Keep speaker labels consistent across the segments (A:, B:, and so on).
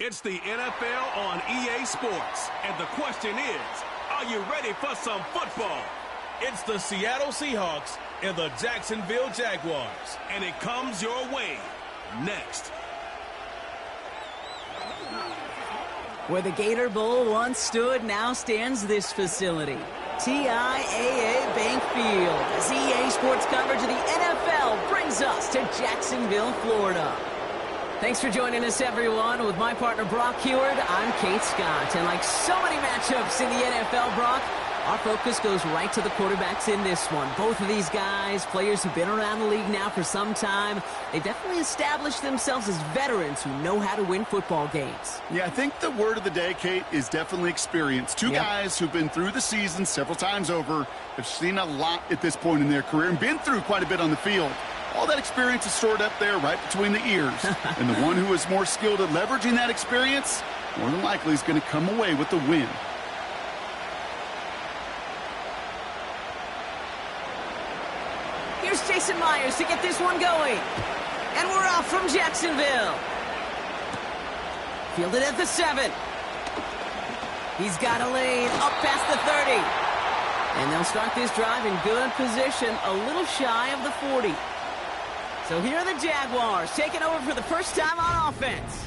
A: It's the NFL on EA Sports, and the question is, are you ready for some football? It's the Seattle Seahawks and the Jacksonville Jaguars, and it comes your way next.
B: Where the Gator Bowl once stood, now stands this facility. TIAA Bank Field, as EA Sports coverage of the NFL brings us to Jacksonville, Florida. Thanks for joining us, everyone. With my partner, Brock Heward, I'm Kate Scott. And like so many matchups in the NFL, Brock, our focus goes right to the quarterbacks in this one. Both of these guys, players who've been around the league now for some time, they've definitely established themselves as veterans who know how to win football games.
C: Yeah, I think the word of the day, Kate, is definitely experience. Two guys who've been through the season several times over, have seen a lot at this point in their career, and been through quite a bit on the field. All that experience is stored up there right between the ears. And the one who is more skilled at leveraging that experience, more than likely is going to come away with the win.
B: Here's Jason Myers to get this one going. And we're off from Jacksonville. Fielded at the 7. He's got a lane up past the 30. And they'll start this drive in good position, a little shy of the 40. So here are the Jaguars taking over for the first time on offense.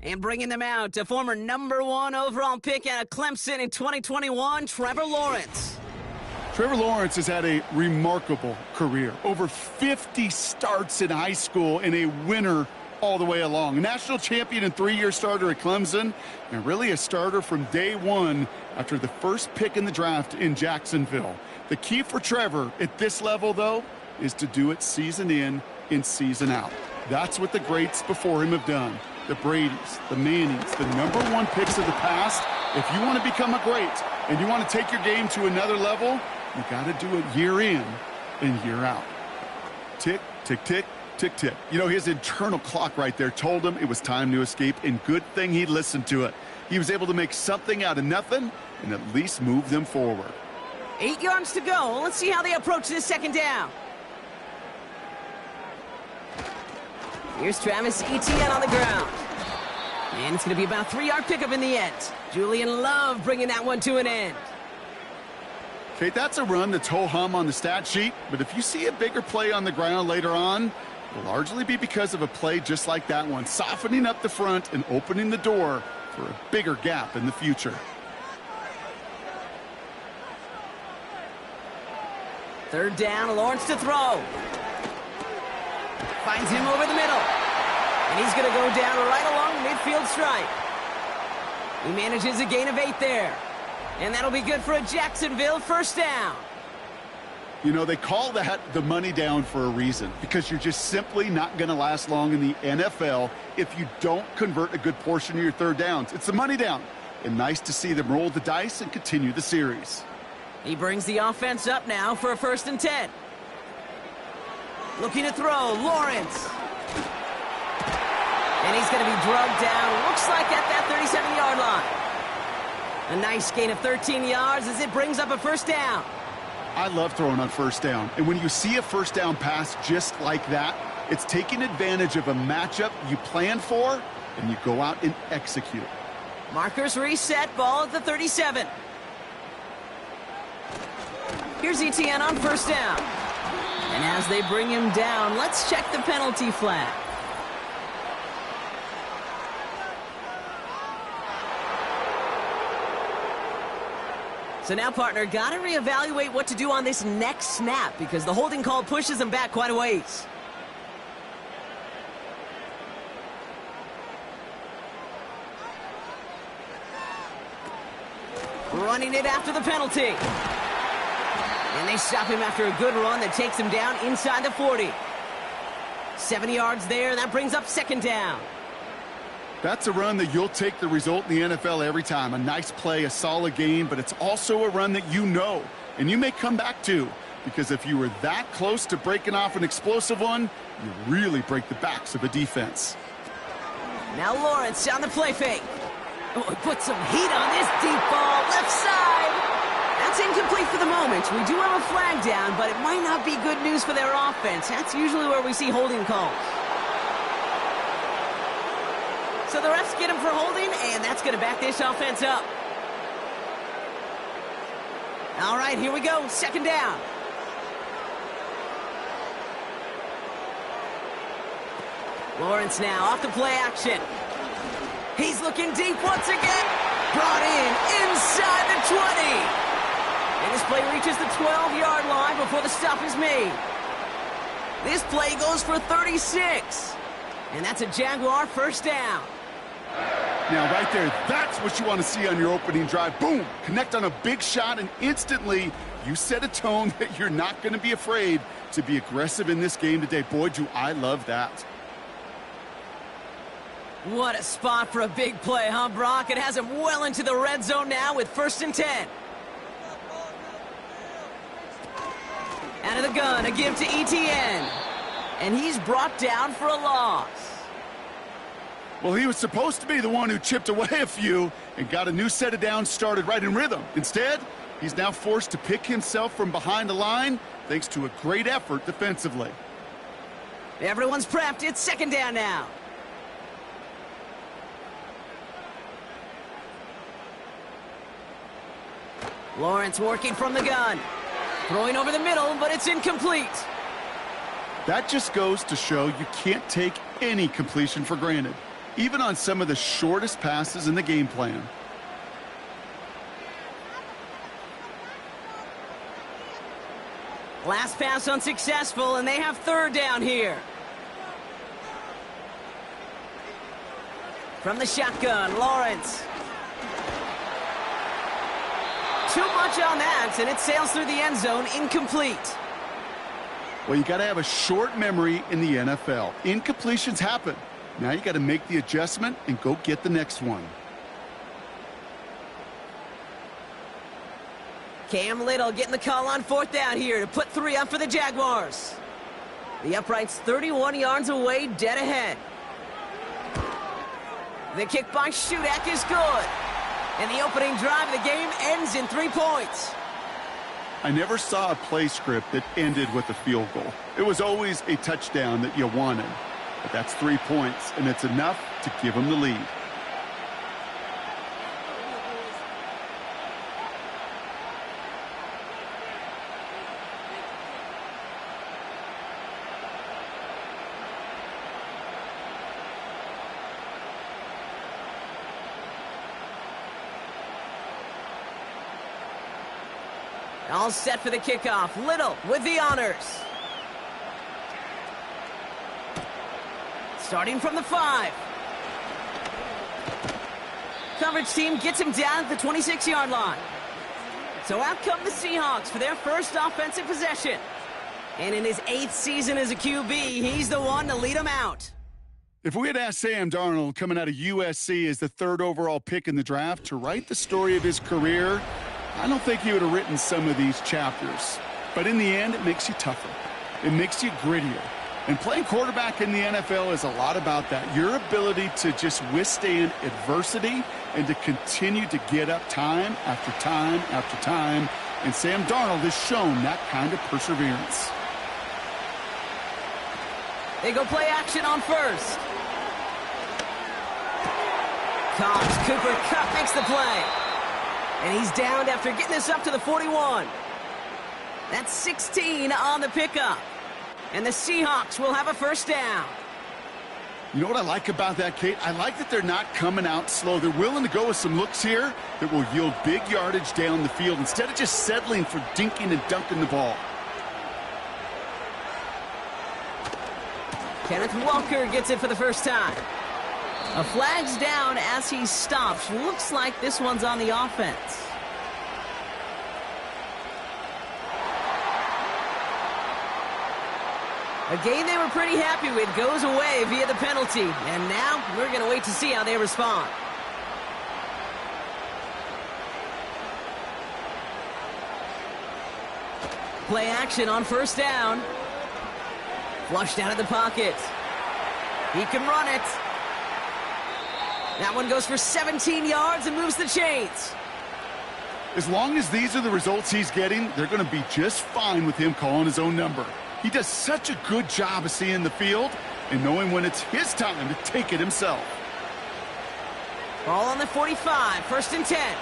B: And bringing them out to former #1 overall pick out of Clemson in 2021, Trevor Lawrence.
C: Trevor Lawrence has had a remarkable career. Over 50 starts in high school and a winner all the way along. A national champion and 3-year starter at Clemson, and really a starter from day one after the first pick in the braft in Jacksonville. The key for Trevor at this level, though, is to do it season in and season out. That's what the greats before him have done. The Bradys, the Mannings, the #1 picks of the past. If you want to become a great and you want to take your game to another level, you got to do it year in and year out. Tick, tick, tick, tick, tick. You know, his internal clock right there told him it was time to escape, and good thing he listened to it. He was able to make something out of nothing and at least move them forward.
B: 8 yards to go. Let's see how they approach this second down. Here's Travis Etienne on the ground. And it's going to be about a 3-yard pickup in the end. Julian Love bringing that one to an end.
C: Kate, that's a run that's ho-hum on the stat sheet, but if you see a bigger play on the ground later on, it'll largely be because of a play just like that one, softening up the front and opening the door for a bigger gap in the future.
B: Third down, Lawrence to throw. Finds him over the middle. And he's going to go down right along the midfield stripe. He manages a gain of 8 there. And that'll be good for a Jacksonville first down.
C: You know, they call that the money down for a reason, because you're just simply not going to last long in the NFL if you don't convert a good portion of your third downs. It's the money down. And nice to see them roll the dice and continue the series.
B: He brings the offense up now for a 1st and 10. Looking to throw, Lawrence. And he's going to be drugged down, looks like at that 37-yard line. A nice gain of 13 yards as it brings up a first down.
C: I love throwing on first down. And when you see a first down pass just like that, it's taking advantage of a matchup you planned for, and you go out and execute.
B: Markers reset, ball at the 37. Here's Etienne on first down. And as they bring him down, let's check the penalty flag. So now, partner, got to reevaluate what to do on this next snap because the holding call pushes him back quite a ways. Running it after the penalty. And they stop him after a good run that takes him down inside the 40. 70 yards there. That brings up second down.
C: That's a run that you'll take the result in the NFL every time. A nice play, a solid game, but it's also a run that you know and you may come back to, because if you were that close to breaking off an explosive one, you really break the backs of a defense.
B: Now Lawrence on the play fake. Oh, he put some heat on this deep ball, left side. That's incomplete for the moment. We do have a flag down, but it might not be good news for their offense. That's usually where we see holding calls. So the refs get him for holding, and that's going to back this offense up. All right, here we go. Second down. Lawrence now off the play action. He's looking deep once again. Brought in inside the 20. And this play reaches the 12-yard line before the stop is made. This play goes for 36. And that's a Jaguar first down.
C: Now, right there, that's what you want to see on your opening drive. Boom! Connect on a big shot, and instantly you set a tone that you're not going to be afraid to be aggressive in this game today. Boy, do I love that.
B: What a spot for a big play, huh, Brock? It has him well into the red zone now with 1st and 10. Out of the gun, a give to ETN. And he's brought down for a loss.
C: Well, he was supposed to be the one who chipped away a few and got a new set of downs started right in rhythm. Instead, he's now forced to pick himself from behind the line thanks to a great effort defensively.
B: Everyone's prepped. It's second down now. Lawrence working from the gun. Throwing over the middle, but it's incomplete.
C: That just goes to show you can't take any completion for granted, even on some of the shortest passes in the game plan.
B: Last pass unsuccessful, and they have third down here. From the shotgun, Lawrence. Too much on that, and it sails through the end zone, incomplete.
C: Well, you got to have a short memory in the NFL. Incompletions happen. Now you got to make the adjustment and go get the next one.
B: Cam Little getting the call on 4th down here to put 3 up for the Jaguars. The upright's 31 yards away, dead ahead. The kick by Shudak is good. And the opening drive of the game ends in 3 points.
C: I never saw a play script that ended with a field goal. It was always a touchdown that you wanted. But that's 3 points, and it's enough to give them the lead.
B: All set for the kickoff. Little with the honors. Starting from the 5. Coverage team gets him down at the 26-yard line. So out come the Seahawks for their first offensive possession. And in his 8th season as a QB, he's the one to lead them out.
C: If we had asked Sam Darnold, coming out of USC as the 3rd overall pick in the draft, to write the story of his career, I don't think he would have written some of these chapters. But in the end, it makes you tougher. It makes you grittier. And playing quarterback in the NFL is a lot about that. Your ability to just withstand adversity and to continue to get up time after time after time. And Sam Darnold has shown that kind of perseverance.
B: They go play action on 1st. Cox, Cooper Kupp makes the play. And he's downed after getting this up to the 41. That's 16 on the pickup. And the Seahawks will have a first down.
C: You know what I like about that, Kate? I like that they're not coming out slow. They're willing to go with some looks here that will yield big yardage down the field instead of just settling for dinking and dunking the ball.
B: Kenneth Walker gets it for the first time. A flag's down as he stops. Looks like this one's on the offense. A game they were pretty happy with goes away via the penalty. And now we're going to wait to see how they respond. Play action on 1st down. Flushed out of the pocket. He can run it. That one goes for 17 yards and moves the chains.
C: As long as these are the results he's getting, they're going to be just fine with him calling his own number. He does such a good job of seeing the field and knowing when it's his time to take it himself.
B: Ball on the 45, 1st and 10.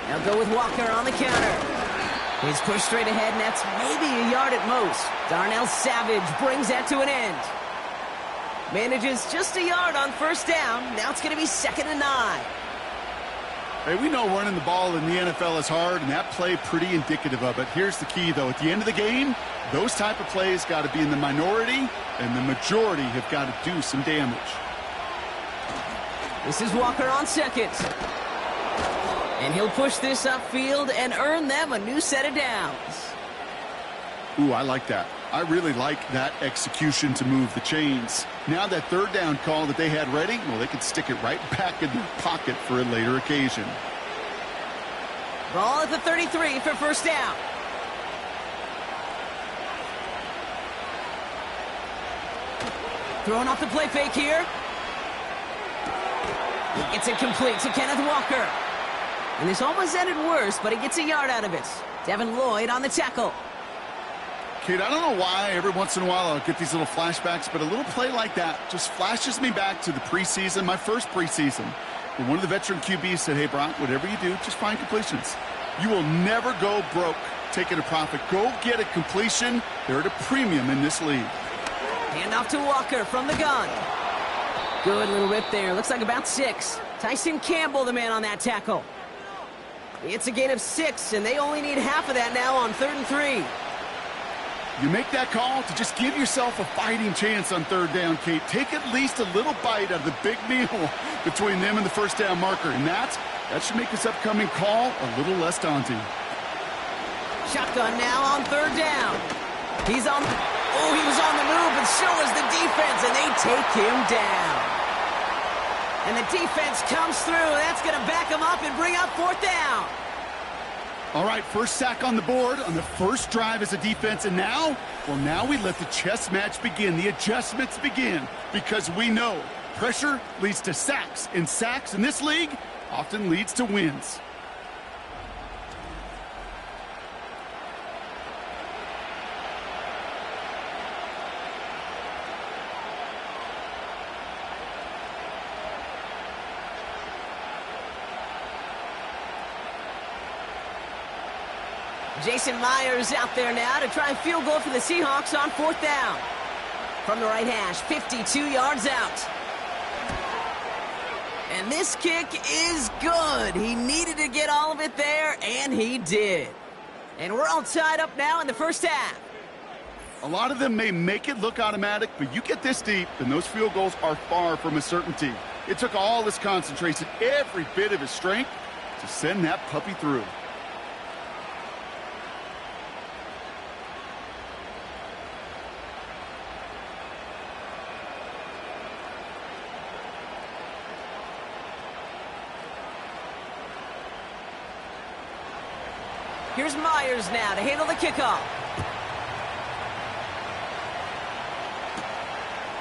B: They'll go with Walker on the counter. He's pushed straight ahead, and that's maybe a yard at most. Darnell Savage brings that to an end. Manages just a yard on 1st down. Now it's going to be 2nd and 9.
C: Hey, we know running the ball in the NFL is hard, and that play pretty indicative of it. Here's the key, though. At the end of the game, those type of plays got to be in the minority, and the majority have got to do some damage.
B: This is Walker on 2nd. And he'll push this upfield and earn them a new set of downs.
C: Ooh, I like that. I really like that execution to move the chains. Now that 3rd down call that they had ready, well, they can stick it right back in their pocket for a later occasion.
B: Ball at the 33 for 1st down. Throwing off the play fake here. He gets it complete to Kenneth Walker. And this almost ended worse, but he gets a yard out of it. Devin Lloyd on the tackle.
C: Kate, I don't know why every once in a while I'll get these little flashbacks, but a little play like that just flashes me back to the preseason, my first preseason, where one of the veteran QBs said, hey, Brock, whatever you do, just find completions. You will never go broke taking a profit. Go get a completion. They're at a premium in this league.
B: Hand off to Walker from the gun. Good little rip there. Looks like about 6. Tyson Campbell, the man on that tackle. It's a gain of 6, and they only need half of that now on 3rd and 3.
C: You make that call to just give yourself a fighting chance on 3rd down, Kate. Take at least a little bite out of the big meal between them and the 1st down marker. And that should make this upcoming call a little less daunting.
B: Shotgun now on 3rd down. He's on. Oh, he was on the move, and so was the defense, and they take him down. And the defense comes through. That's going to back him up and bring up 4th down.
C: All right, first sack on the board on the first drive as a defense. And now, well, now we let the chess match begin. The adjustments begin because we know pressure leads to sacks. And sacks in this league often leads to wins.
B: Jason Myers out there now to try a field goal for the Seahawks on 4th down. From the right hash, 52 yards out. And this kick is good. He needed to get all of it there, and he did. And we're all tied up now in the 1st half.
C: A lot of them may make it look automatic, but you get this deep, and those field goals are far from a certainty. It took all his concentration, every bit of his strength, to send that puppy through.
B: Here's Myers now to handle the kickoff.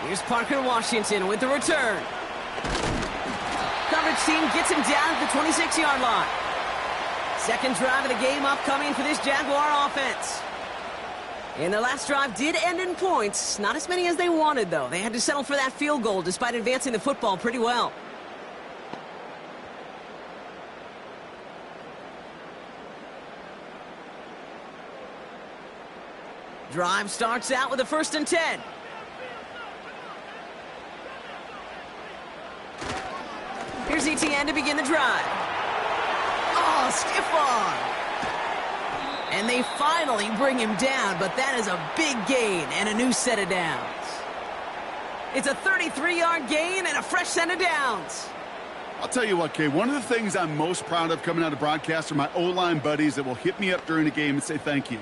B: Here's Parker Washington with the return. Coverage team gets him down at the 26-yard line. 2nd drive of the game upcoming for this Jaguar offense. And the last drive did end in points. Not as many as they wanted, though. They had to settle for that field goal despite advancing the football pretty well. Drive starts out with a 1st and 10. Here's ETN to begin the drive. Oh, stiff arm. And they finally bring him down, but that is a big gain and a new set of downs. It's a 33-yard gain and a fresh set of downs.
C: I'll tell you what, Kay, one of the things I'm most proud of coming out of broadcast are my O-line buddies that will hit me up during the game and say thank you.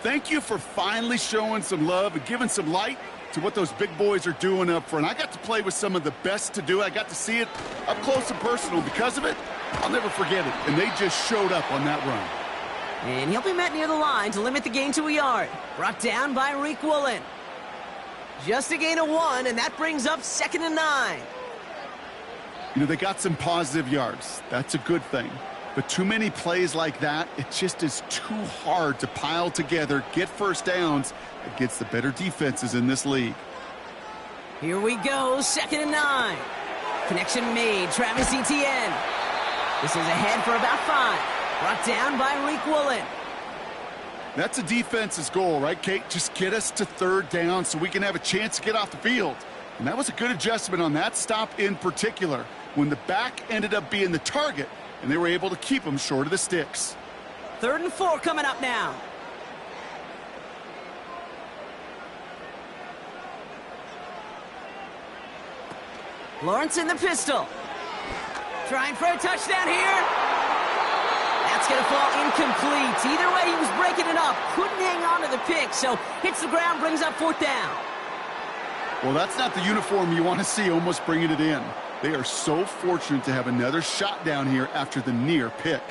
C: Thank you for finally showing some love and giving some light to what those big boys are doing up front. I got to play with some of the best to do it. I got to see it up close and personal. Because of it, I'll never forget it. And they just showed up on that run.
B: And he'll be met near the line to limit the gain to a yard. Brought down by Reek Woolen. Just a gain of 1, and that brings up 2nd and 9.
C: You know, they got some positive yards. That's a good thing. But too many plays like that, it just is too hard to pile together, get first downs against the better defenses in this league.
B: Here we go, 2nd and 9. Connection made, Travis Etienne. This is ahead for about 5. Brought down by Reek Woolen.
C: That's a defense's goal, right, Kate? Just get us to 3rd down so we can have a chance to get off the field. And that was a good adjustment on that stop in particular, when the back ended up being the target, and they were able to keep them short of the sticks.
B: 3rd and 4 coming up now. Lawrence in the pistol. Trying for a touchdown here. That's going to fall incomplete. Either way, he was breaking it up. Couldn't hang on to the pick, so hits the ground, brings up 4th down.
C: Well, that's not the uniform you want to see almost bringing it in. They are so fortunate to have another shot down here after the near pick.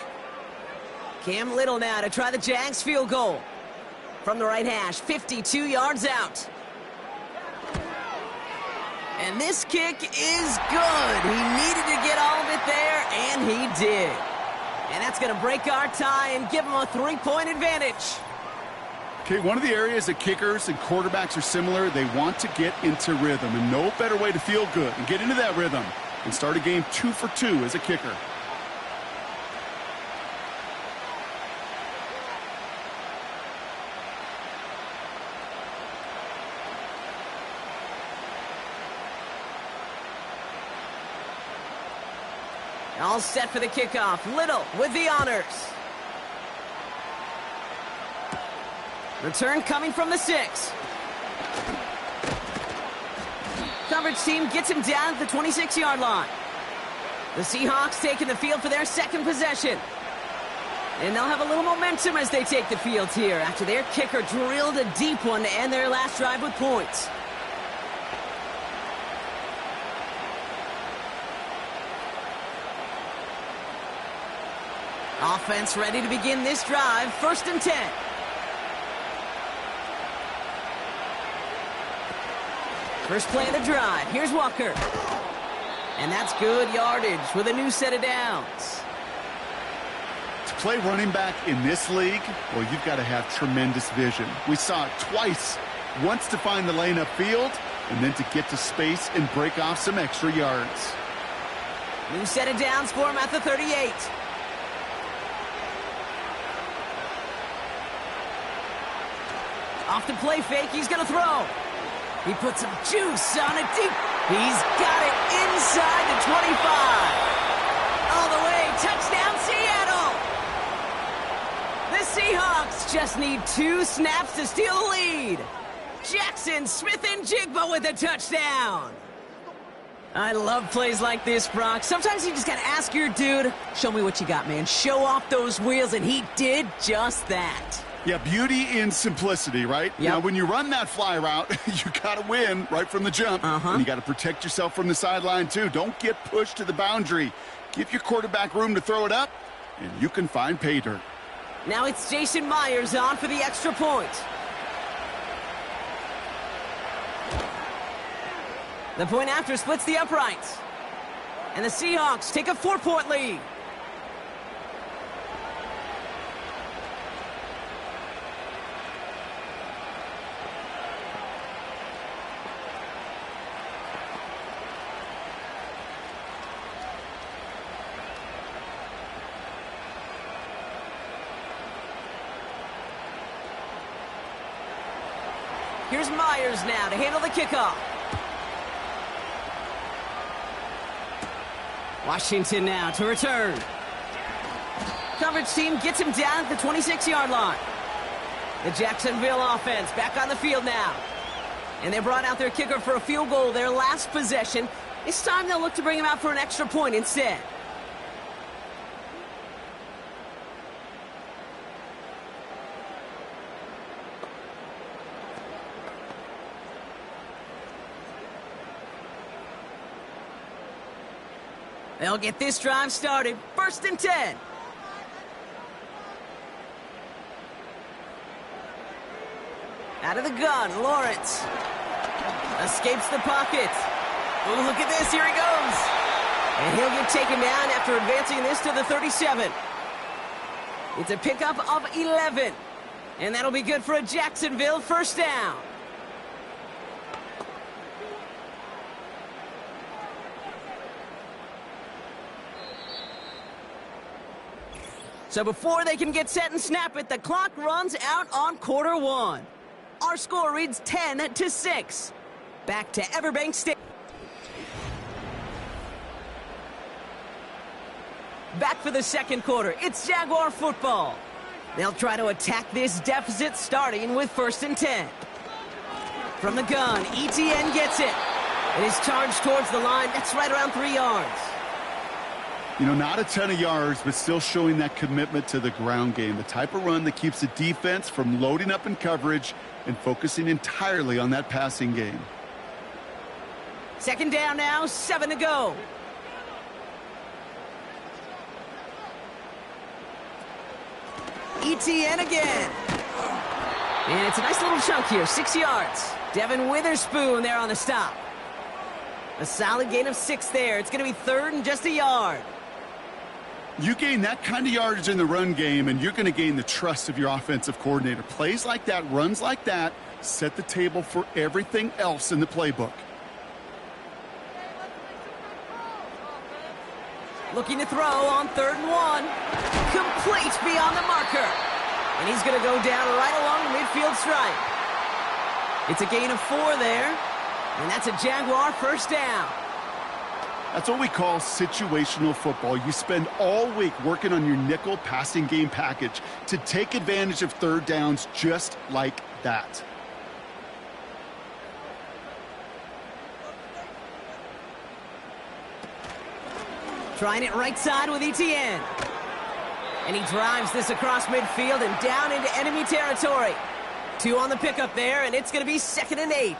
B: Cam Little now to try the Jags field goal. From the right hash, 52 yards out. And this kick is good. He needed to get all of it there, and he did. And that's going to break our tie and give him a 3-point advantage.
C: Okay, one of the areas that kickers and quarterbacks are similar, they want to get into rhythm, and no better way to feel good and get into that rhythm and start a game 2 for 2 as a kicker.
B: All set for the kickoff. Little with the honors. Return coming from the 6. Coverage team gets him down at the 26-yard line. The Seahawks taking the field for their 2nd possession. And they'll have a little momentum as they take the field here after their kicker drilled a deep one to end their last drive with points. Offense ready to begin this drive. 1st and 10. First play of the drive. Here's Walker. And that's good yardage with a new set of downs.
C: To play running back in this league, well, you've got to have tremendous vision. We saw it twice. Once to find the lane upfield, and then to get to space and break off some extra yards.
B: New set of downs for him at the 38. Off the play fake, he's going to throw. He puts some juice on it deep. He's got it inside the 25. All the way, touchdown Seattle. The Seahawks just need 2 snaps to steal the lead. Jackson Smith-Njigba with a touchdown. I love plays like this, Brock. Sometimes you just got to ask your dude, show me what you got, man. Show off those wheels, and he did just that.
C: Yeah, beauty in simplicity, right?
B: Yep.
C: Now, when you run that fly route, you got to win right from the jump. And you got to protect yourself from the sideline, too. Don't get pushed to the boundary. Give your quarterback room to throw it up, and you can find pay dirt.
B: Now it's Jason Myers on for the extra point. The point after splits the uprights. And the Seahawks take a 4-point lead. Here's Myers now to handle the kickoff. Washington now to return. Coverage team gets him down at the 26-yard line. The Jacksonville offense back on the field now. And they brought out their kicker for a field goal their last possession. This time they'll look to bring him out for an extra point instead. They'll get this drive started. 1st and 10. Out of the gun, Lawrence. Escapes the pocket. Oh, look at this. Here he goes. And he'll get taken down after advancing this to the 37. It's a pickup of 11. And that'll be good for a Jacksonville first down. So before they can get set and snap it, the clock runs out on quarter one. Our score reads 10-6. Back to Everbank Stadium. Back for the second quarter. It's Jaguar football. They'll try to attack this deficit starting with 1st and 10. From the gun, ETN gets it. It is charged towards the line. That's right around 3 yards.
C: You know, not a ton of yards, but still showing that commitment to the ground game. The type of run that keeps the defense from loading up in coverage and focusing entirely on that passing game.
B: Second down now, 7 to go. ETN again. And it's a nice little chunk here, 6 yards. Devin Witherspoon there on the stop. A solid gain of 6 there. It's going to be 3rd and just a yard.
C: You gain that kind of yardage in the run game, and you're going to gain the trust of your offensive coordinator. Plays like that, runs like that, set the table for everything else in the playbook.
B: Looking to throw on 3rd and 1. Complete beyond the marker. And he's going to go down right along the midfield stripe. It's a gain of 4 there. And that's a Jaguar first down.
C: That's what we call situational football. You spend all week working on your nickel passing game package to take advantage of 3rd downs just like that.
B: Trying it right side with ETN. And he drives this across midfield and down into enemy territory. 2 on the pickup there, and it's going to be 2nd and 8.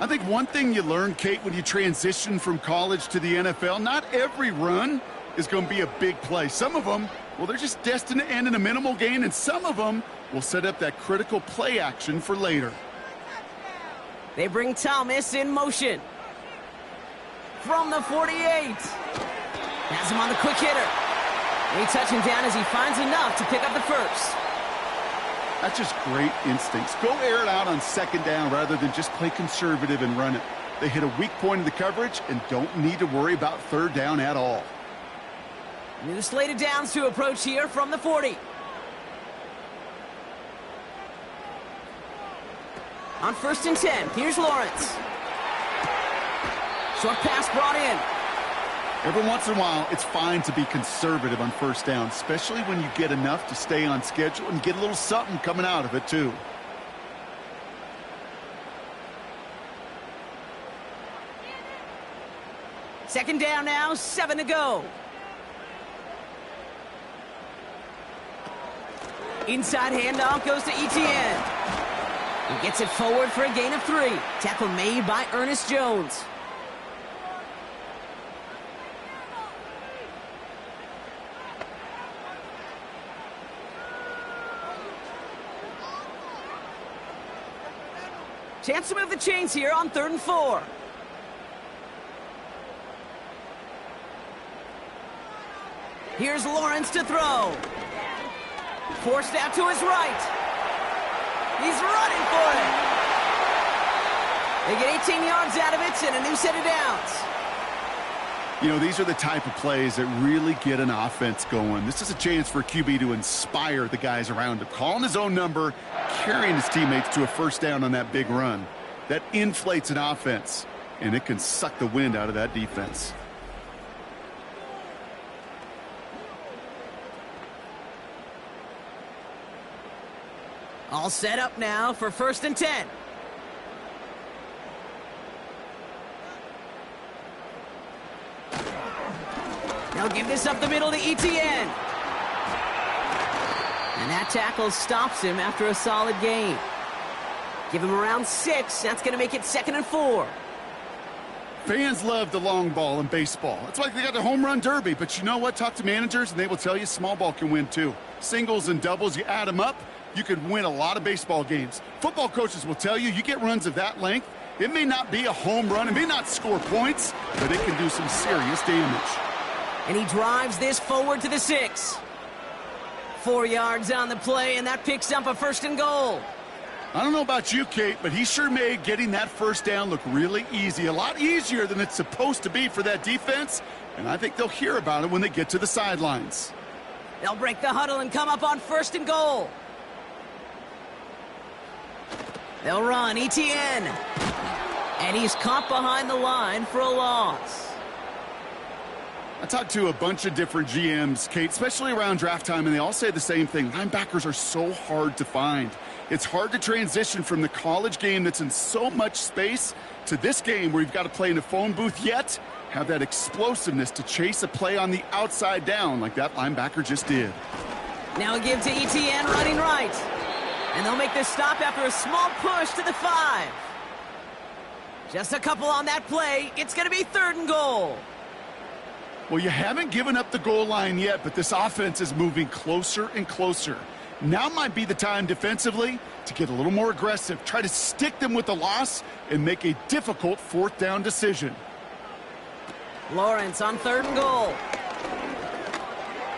C: I think one thing you learn, Kate, when you transition from college to the NFL, not every run is going to be a big play. Some of them, well, they're just destined to end in a minimal gain, and some of them will set up that critical play action for later.
B: They bring Thomas in motion. From the 48. Has him on the quick hitter. They touch him down as he finds enough to pick up the first.
C: That's just great instincts. Go air it out on 2nd down rather than just play conservative and run it. They hit a weak point in the coverage and don't need to worry about 3rd down at all.
B: New slated downs to approach here from the 40. On 1st and 10, here's Lawrence. Short pass brought in.
C: Every once in a while, it's fine to be conservative on 1st down, especially when you get enough to stay on schedule and get a little something coming out of it, too.
B: Second down now, 7 to go. Inside handoff goes to ETN. He gets it forward for a gain of 3. Tackle made by Ernest Jones. Chance to move the chains here on 3rd and 4. Here's Lawrence to throw. Forced out to his right. He's running for it. They get 18 yards out of it and a new set of downs.
C: You know, these are the type of plays that really get an offense going. This is a chance for a QB to inspire the guys around him. Calling his own number, carrying his teammates to a 1st down on that big run. That inflates an offense, and it can suck the wind out of that defense.
B: All set up now for 1st and 10. They'll give this up the middle to ETN. And that tackle stops him after a solid gain. Give him around 6. That's going to make it 2nd and 4.
C: Fans love the long ball in baseball. That's why they got the home run derby. But you know what? Talk to managers, and they will tell you small ball can win too. Singles and doubles, you add them up, you could win a lot of baseball games. Football coaches will tell you, you get runs of that length, It may not be a home run, it may not score points, but it can do some serious damage.
B: And he drives this forward to the 6. 4 yards on the play, and that picks up a 1st and goal.
C: I don't know about you, Kate, but he sure made getting that first down look really easy. A lot easier than it's supposed to be for that defense, and I think they'll hear about it when they get to the sidelines.
B: They'll break the huddle and come up on 1st and goal. They'll run ETN. And he's caught behind the line for a loss.
C: I talked to a bunch of different GMs, Kate, especially around draft time, and they all say the same thing. Linebackers are so hard to find. It's hard to transition from the college game that's in so much space to this game where you've got to play in a phone booth, yet have that explosiveness to chase a play on the outside down like that linebacker just did.
B: Now a give to ETN running right. And they'll make this stop after a small push to the 5. Just a couple on that play. It's going to be 3rd and goal.
C: Well, you haven't given up the goal line yet, but this offense is moving closer and closer. Now might be the time defensively to get a little more aggressive, try to stick them with the loss, and make a difficult 4th down decision.
B: Lawrence on 3rd and goal.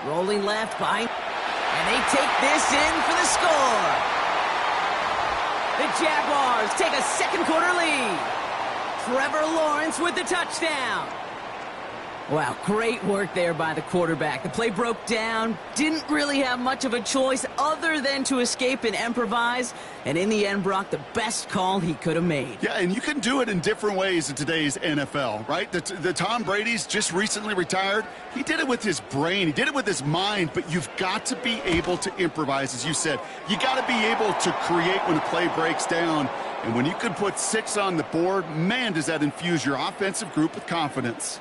B: Rolling left by, and they take this in for the score. The Jaguars take a 2nd quarter lead. Trevor Lawrence with the touchdown. Wow, great work there by the quarterback. The play broke down, didn't really have much of a choice other than to escape and improvise, and in the end, Brock, the best call he could have made.
C: Yeah, and you can do it in different ways in today's NFL, right? The Tom Brady's just recently retired. He did it with his brain. He did it with his mind, but you've got to be able to improvise, as you said. You got to be able to create when a play breaks down, and when you can put 6 on the board, man, does that infuse your offensive group with confidence.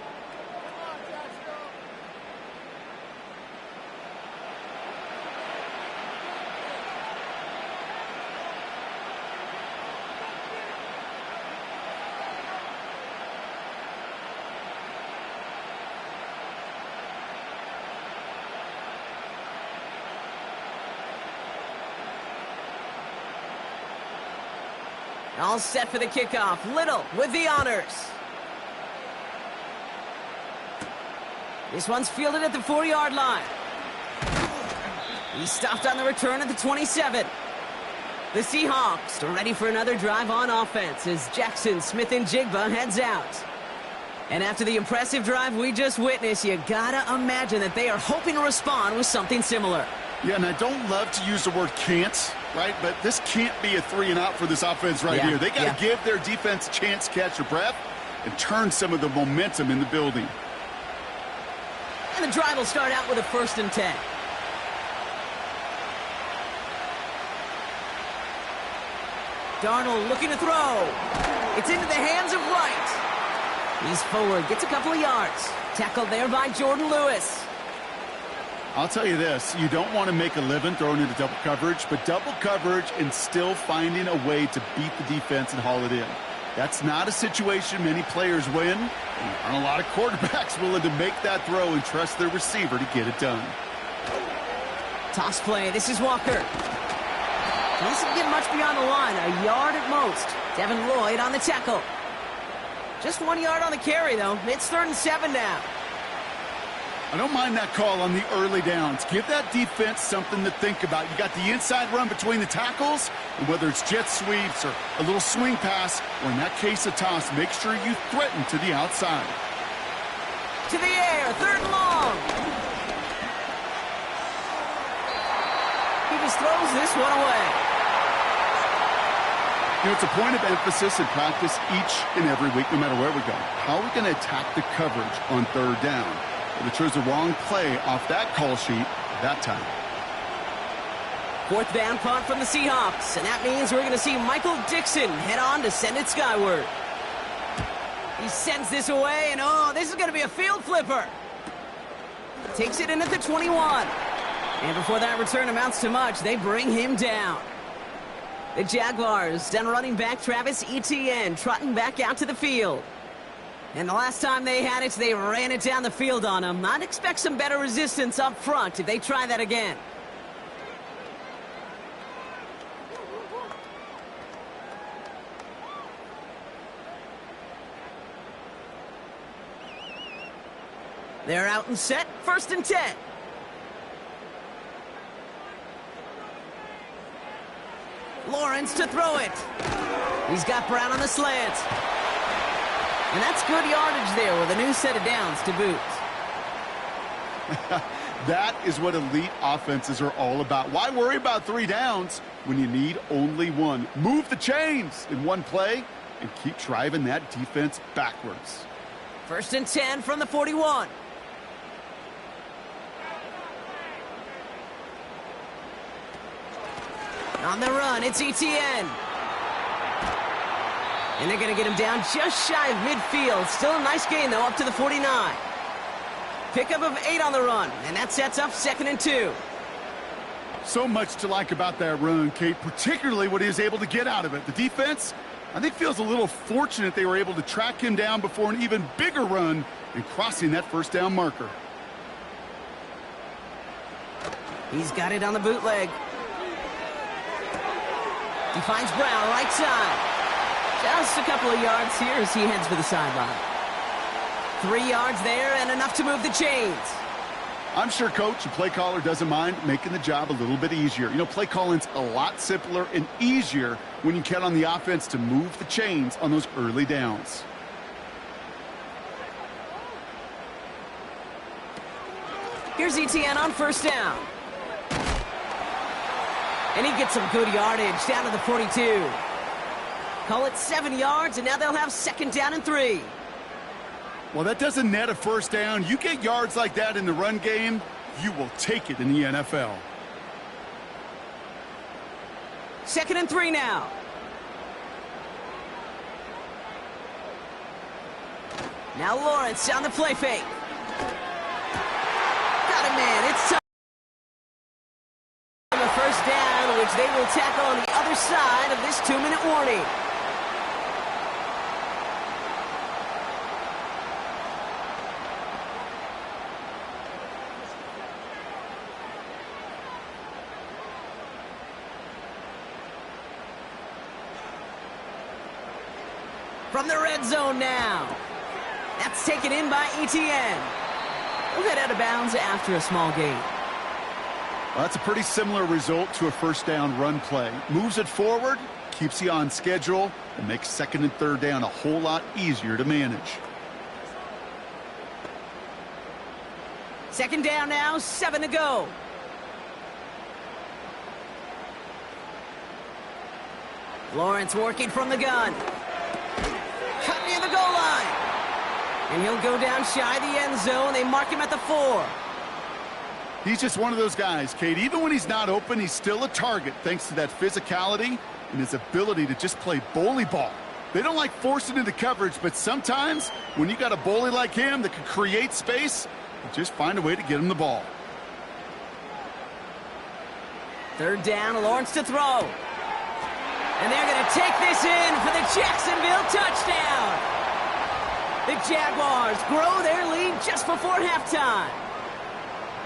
B: All set for the kickoff. Little with the honors. This one's fielded at the 4-yard line. He stopped on the return at the 27. The Seahawks are ready for another drive on offense as Jackson, Smith, and Jigba heads out. And after the impressive drive we just witnessed, you gotta imagine that they are hoping to respond with something similar.
C: Yeah, and I don't love to use the word can't, right? But this can't be a 3-and-out for this offense right here. They got to give their defense a chance to catch their breath and turn some of the momentum in the building.
B: And the drive will start out with a 1st and 10. Darnold looking to throw. It's into the hands of Wright. He's forward, gets a couple of yards. Tackled there by Jordan Lewis.
C: I'll tell you this, you don't want to make a living throwing into double coverage, but double coverage and still finding a way to beat the defense and haul it in. That's not a situation many players win, and there aren't a lot of quarterbacks willing to make that throw and trust their receiver to get it done.
B: Toss play, this is Walker. Doesn't get much beyond the line, a yard at most. Devin Lloyd on the tackle. Just 1 yard on the carry, though. It's 3rd and 7 now.
C: I don't mind that call on the early downs. Give that defense something to think about. You got the inside run between the tackles, and whether it's jet sweeps or a little swing pass, or in that case a toss, make sure you threaten to the outside.
B: To the air, 3rd and long. He just throws this one away.
C: You know, it's a point of emphasis in practice each and every week, no matter where we go. How are we going to attack the coverage on 3rd down? They chose the wrong play off that call sheet at that time.
B: 4th down punt from the Seahawks, and that means we're going to see Michael Dixon head on to send it skyward. He sends this away, and oh, this is going to be a field flipper. Takes it in at the 21. And before that return amounts to much, they bring him down. The Jaguars, down running back Travis Etienne, trotting back out to the field. And the last time they had it, they ran it down the field on him. I'd expect some better resistance up front if they try that again. They're out and set, 1st and 10. Lawrence to throw it. He's got Brown on the slant. And that's good yardage there with a new set of downs to boot.
C: That is what elite offenses are all about. Why worry about 3 downs when you need only 1? Move the chains in 1 play and keep driving that defense backwards.
B: 1st and 10 from the 41. On the run, it's ETN. And they're going to get him down just shy of midfield. Still a nice gain, though, up to the 49. Pickup of 8 on the run, and that sets up 2nd and 2.
C: So much to like about that run, Kate, particularly what he was able to get out of it. The defense, I think, feels a little fortunate they were able to track him down before an even bigger run and crossing that 1st down marker.
B: He's got it on the bootleg. He finds Brown right side. Just a couple of yards here as he heads for the sideline. 3 yards there and enough to move the chains.
C: I'm sure coach and play caller doesn't mind making the job a little bit easier. You know, play calling's a lot simpler and easier when you count on the offense to move the chains on those early downs.
B: Here's ETN on 1st down. And he gets some good yardage down to the 42. Call it 7 yards, and now they'll have 2nd down and 3.
C: Well, that doesn't net a 1st down. You get yards like that in the run game, you will take it in the NFL.
B: 2nd and 3 now. Now Lawrence on the play fake. Got it, man. It's time. On the 1st down, which they will tackle on the other side of this 2-minute warning. From the red zone now. That's taken in by ETN. We'll head out of bounds after a small gain.
C: Well, that's a pretty similar result to a 1st down run play. Moves it forward, keeps you on schedule, and makes 2nd and 3rd down a whole lot easier to manage.
B: 2nd down now, 7 to go. Lawrence working from the gun. Cut near the goal line. And he'll go down shy of the end zone. They mark him at the 4.
C: He's just one of those guys, Kate. Even when he's not open, he's still a target thanks to that physicality and his ability to just play bully ball. They don't like forcing into coverage, but sometimes when you got a bully like him that can create space, you just find a way to get him the ball.
B: 3rd down, Lawrence to throw. And they're going to take this in for the Jacksonville touchdown. The Jaguars grow their lead just before halftime.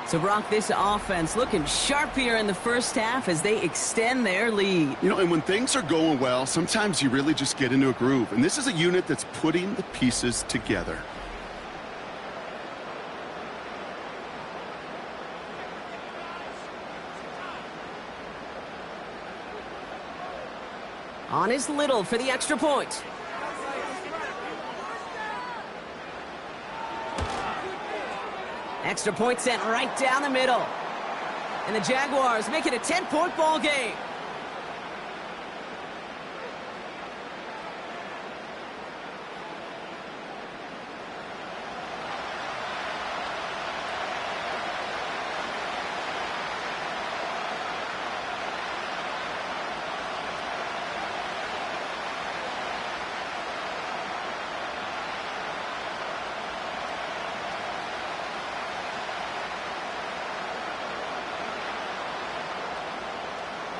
B: So, Brock, this offense looking sharp here in the 1st half as they extend their lead.
C: You know, and when things are going well, sometimes you really just get into a groove. And this is a unit that's putting the pieces together.
B: On is Little for the extra point. Extra point sent right down the middle. And the Jaguars make it a 10-point ball game.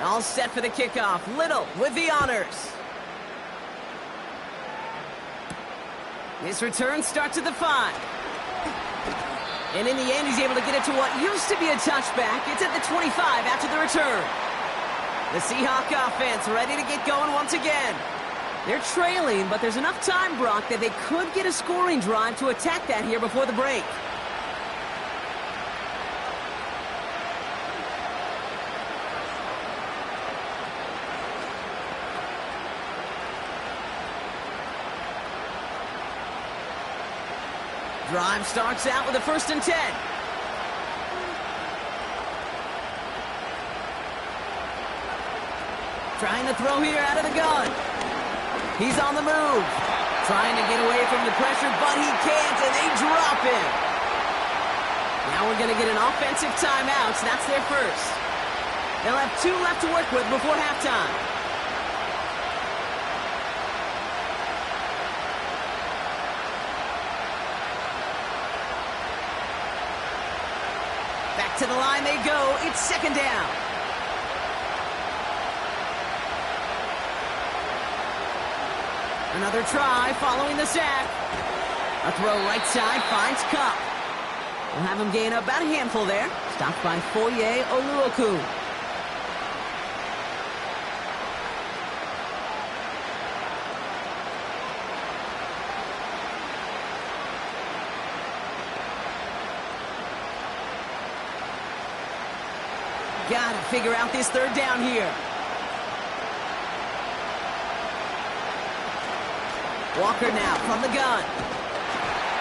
B: All set for the kickoff. Little with the honors. This return starts at the 5. And in the end, he's able to get it to what used to be a touchback. It's at the 25 after the return. The Seahawks offense ready to get going once again. They're trailing, but there's enough time, Brock, that they could get a scoring drive to attack that here before the break. Drive starts out with a 1st and 10. Trying to throw here out of the gun. He's on the move. Trying to get away from the pressure, but he can't, and they drop him. Now we're going to get an offensive timeout, so that's their first. They'll have 2 left to work with before halftime. Back to the line they go. It's 2nd down. Another try following the sack. A throw right side finds Cup. We'll have him gain about a handful there. Stopped by Foye Oluokun. Got to figure out this 3rd down here. Walker now from the gun.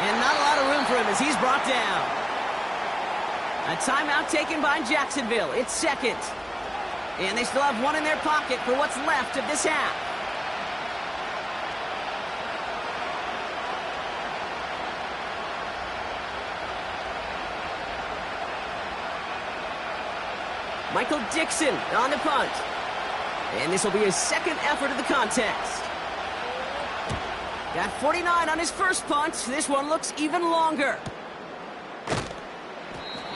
B: And not a lot of room for him as he's brought down. A timeout taken by Jacksonville. It's 2nd. And they still have 1 in their pocket for what's left of this half. Michael Dixon on the punt. And this will be his 2nd effort of the contest. Got 49 on his first punt. This one looks even longer.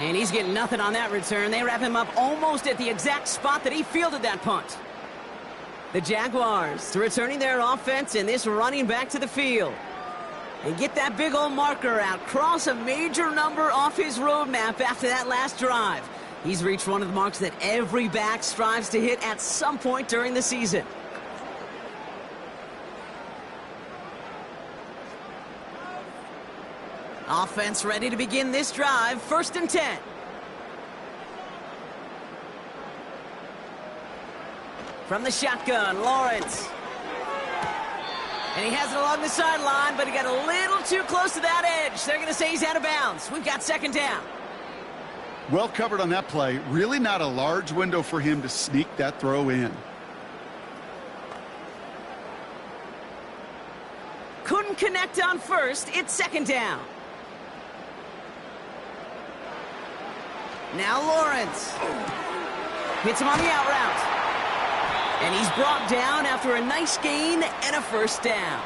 B: And he's getting nothing on that return. They wrap him up almost at the exact spot that he fielded that punt. The Jaguars returning their offense and this running back to the field. And get that big old marker out. Cross a major number off his roadmap after that last drive. He's reached one of the marks that every back strives to hit at some point during the season. Offense ready to begin this drive. 1st and 10. From the shotgun, Lawrence. And he has it along the sideline, but he got a little too close to that edge. They're going to say he's out of bounds. We've got 2nd down.
C: Well covered on that play. Really not a large window for him to sneak that throw in.
B: Couldn't connect on 1st. It's 2nd down. Now Lawrence. Hits him on the out route. And he's brought down after a nice gain and a 1st down.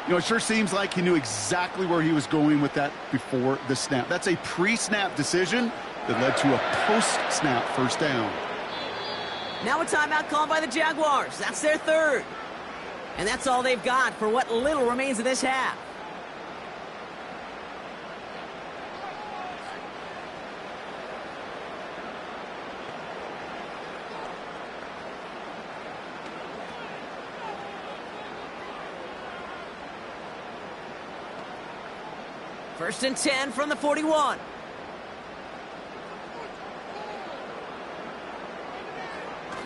C: You know, it sure seems like he knew exactly where he was going with that before the snap. That's a pre-snap decision that led to a post-snap 1st down.
B: Now a timeout called by the Jaguars. That's their 3rd. And that's all they've got for what little remains of this half. First and 10 from the 41.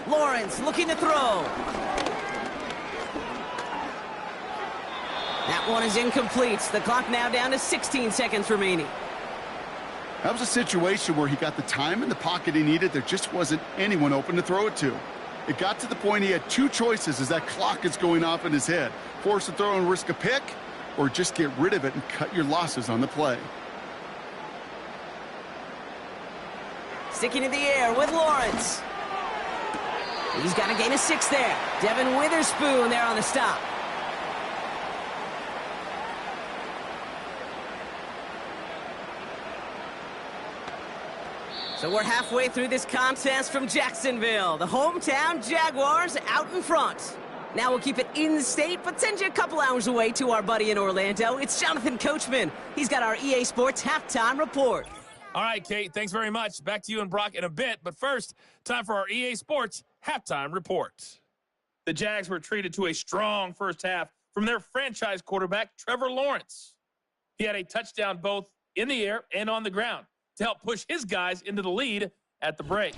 B: Lawrence looking to throw. That one is incomplete. The clock now down to 16 seconds remaining.
C: That was a situation where he got the time in the pocket he needed. There just wasn't anyone open to throw it to. It got to the point he had 2 choices as that clock is going off in his head. Force a throw and risk a pick, or just get rid of it and cut your losses on the play.
B: Sticking in the air with Lawrence. He's got to gain a 6 there. Devin Witherspoon there on the stop. So we're halfway through this contest from Jacksonville. The hometown Jaguars out in front. Now we'll keep it in-state, but send you a couple hours away to our buddy in Orlando. It's Jonathan Coachman. He's got our EA Sports halftime report.
D: All right, Kate, thanks very much. Back to you and Brock in a bit. But first, time for our EA Sports halftime report. The Jags were treated to a strong first half from their franchise quarterback, Trevor Lawrence. He had a touchdown both in the air and on the ground to help push his guys into the lead at the break.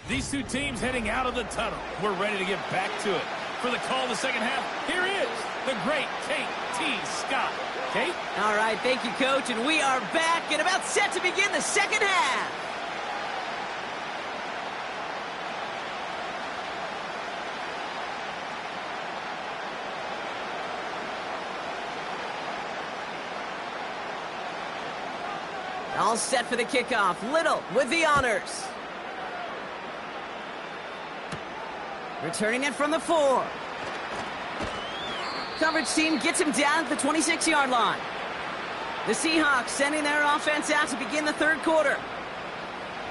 D: These two teams heading out of the tunnel. We're ready to get back to it. For the call of the second half, here he is, the great Kate T. Scott. Kate?
B: All right, thank you, Coach, and we are back and about set to begin the second half. All set for the kickoff. Little with the honors. Returning it from the 4. Coverage team gets him down at the 26-yard line. The Seahawks sending their offense out to begin the third quarter.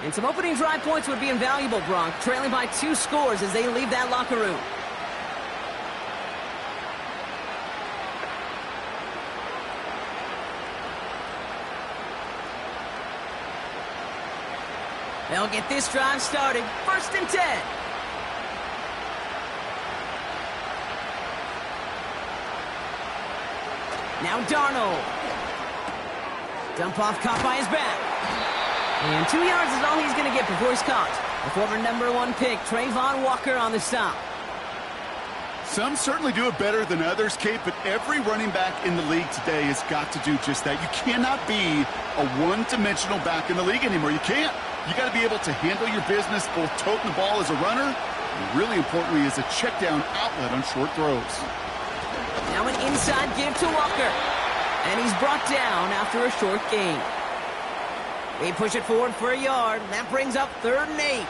B: And some opening drive points would be invaluable, Bronk, trailing by 2 scores as they leave that locker room. They'll get this drive started. 1st and 10. Now Darnold. Dump off caught by his back. And 2 yards is all he's going to get before he's caught. The former #1 pick, Trayvon Walker, on the stop.
C: Some certainly do it better than others, Kate, but every running back in the league today has got to do just that. You cannot be a one-dimensional back in the league anymore. You can't. You got to be able to handle your business, both toting the ball as a runner, and really importantly as a check-down outlet on short throws.
B: Now an inside give to Walker. And he's brought down after a short gain. They push it forward for a yard. That brings up 3rd and 8.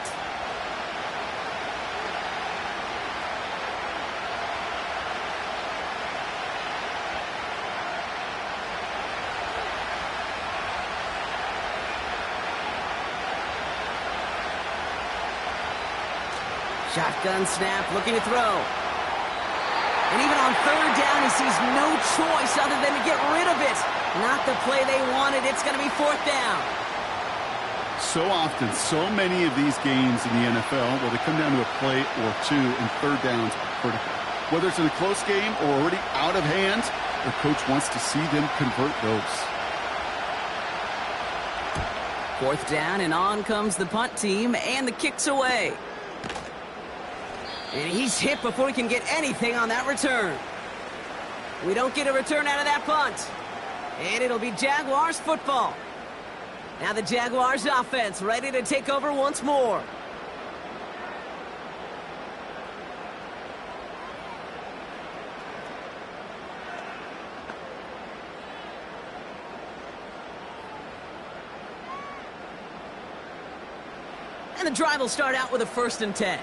B: Shotgun snap, looking to throw. And even on 3rd down, he sees no choice other than to get rid of it. Not the play they wanted. It's going to be 4th down.
C: So often, so many of these games in the NFL, well, they come down to a play or 2, and 3rd downs are critical. Whether it's in a close game or already out of hand, the coach wants to see them convert those.
B: 4th down, and on comes the punt team, and the kick's away. And he's hit before he can get anything on that return. We don't get a return out of that punt. And it'll be Jaguars football. Now the Jaguars offense ready to take over once more. And the drive will start out with a 1st and 10.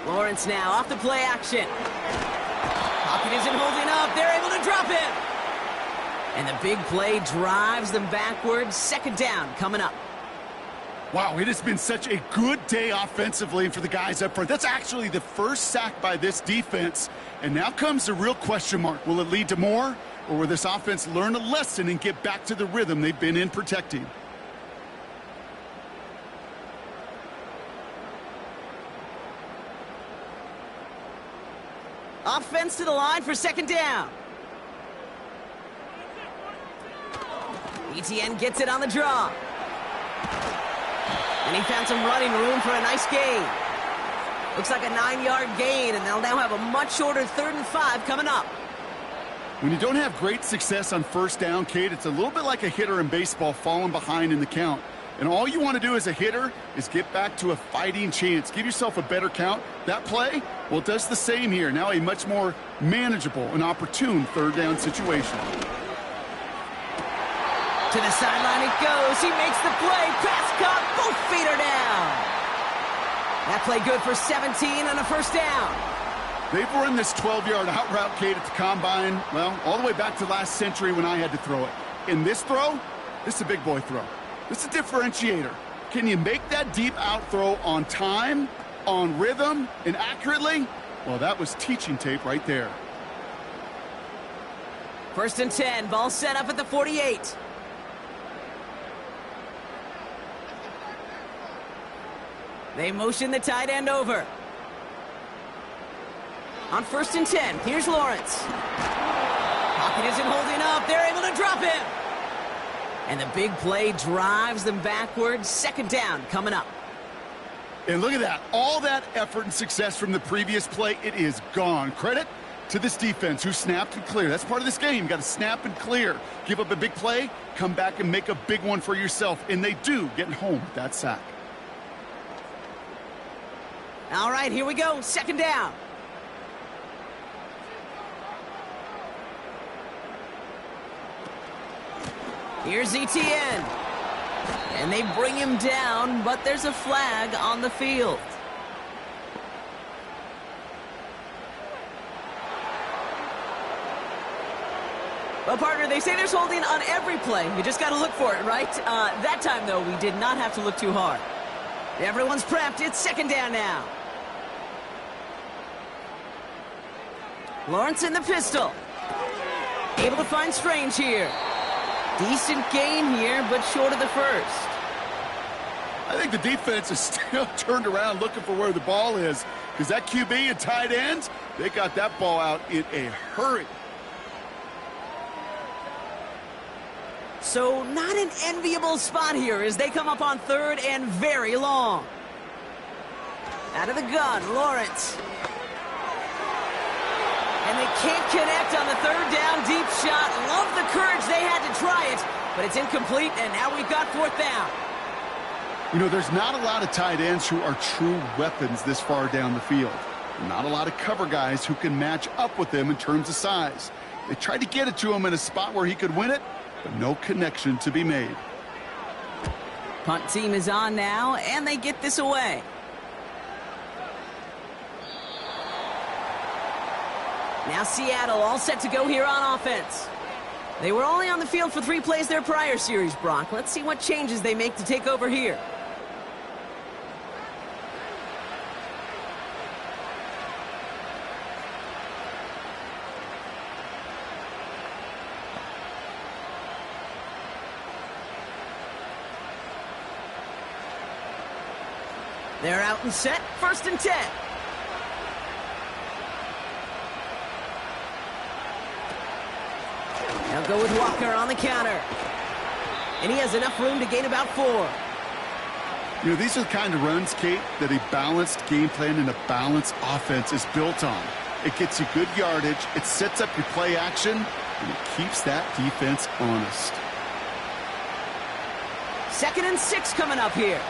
B: Lawrence now off the play action. Pocket isn't holding up. They're able to drop him. And the big play drives them backwards. 2nd down coming up.
C: Wow, it has been such a good day offensively for the guys up front. That's actually the first sack by this defense. And now comes the real question mark. Will it lead to more? Or will this offense learn a lesson and get back to the rhythm they've been in protecting?
B: Offense to the line for 2nd down. ETN gets it on the draw. And he found some running room for a nice gain. Looks like a 9-yard gain, and they'll now have a much shorter 3rd and 5 coming up.
C: When you don't have great success on 1st down, Kate, it's a little bit like a hitter in baseball falling behind in the count. And all you want to do as a hitter is get back to a fighting chance. Give yourself a better count. That play, well, it does the same here. Now a much more manageable and opportune 3rd down situation.
B: To the sideline it goes. He makes the play. Pass caught. Both feet are down. That play good for 17 and a 1st down.
C: They've run this 12-yard out route, Kate, at the combine, well, all the way back to last century when I had to throw it. In this throw, this is a big boy throw. This is a differentiator. Can you make that deep out throw on time, on rhythm, and accurately? Well, that was teaching tape right there.
B: 1st and 10. Ball set up at the 48. They motion the tight end over. On 1st and 10, here's Lawrence. Pocket isn't holding up. They're able to drop him. And the big play drives them backwards. 2nd down coming up.
C: And look at that. All that effort and success from the previous play, it is gone. Credit to this defense who snapped and cleared. That's part of this game. You got to snap and clear. Give up a big play, come back and make a big one for yourself. And they do, getting home with that sack.
B: All right, here we go. Second down. Here's ETN. And they bring him down, but there's a flag on the field. Well, partner, they say there's holding on every play. You just got to look for it, right? That time, though, we did not have to look too hard. Everyone's prepped. It's second down now. Lawrence in the pistol. Able to find Strange here. Decent gain here, but short of the first.
C: I think the defense is still turned around looking for where the ball is, because that QB and tight ends, they got that ball out in a hurry.
B: So not an enviable spot here as they come up on third and very long. Out of the gun, Lawrence. And they can't connect on the third down deep shot. Love the courage they had to try it, but it's incomplete, and now we've got fourth down.
C: You know, there's not a lot of tight ends who are true weapons this far down the field. Not a lot of cover guys who can match up with them in terms of size. They tried to get it to him in a spot where he could win it, but no connection to be made.
B: Punt team is on now, and they get this away. Now Seattle all set to go here on offense. They were only on the field for 3 plays their prior series, Brock. Let's see what changes they make to take over here. They're out and set, 1st and 10. They'll go with Walker on the counter. And he has enough room to gain about 4.
C: You know, these are the kind of runs, Kate, that a balanced game plan and a balanced offense is built on. It gets you good yardage, it sets up your play action, and it keeps that defense honest.
B: 2nd and 6 coming up here.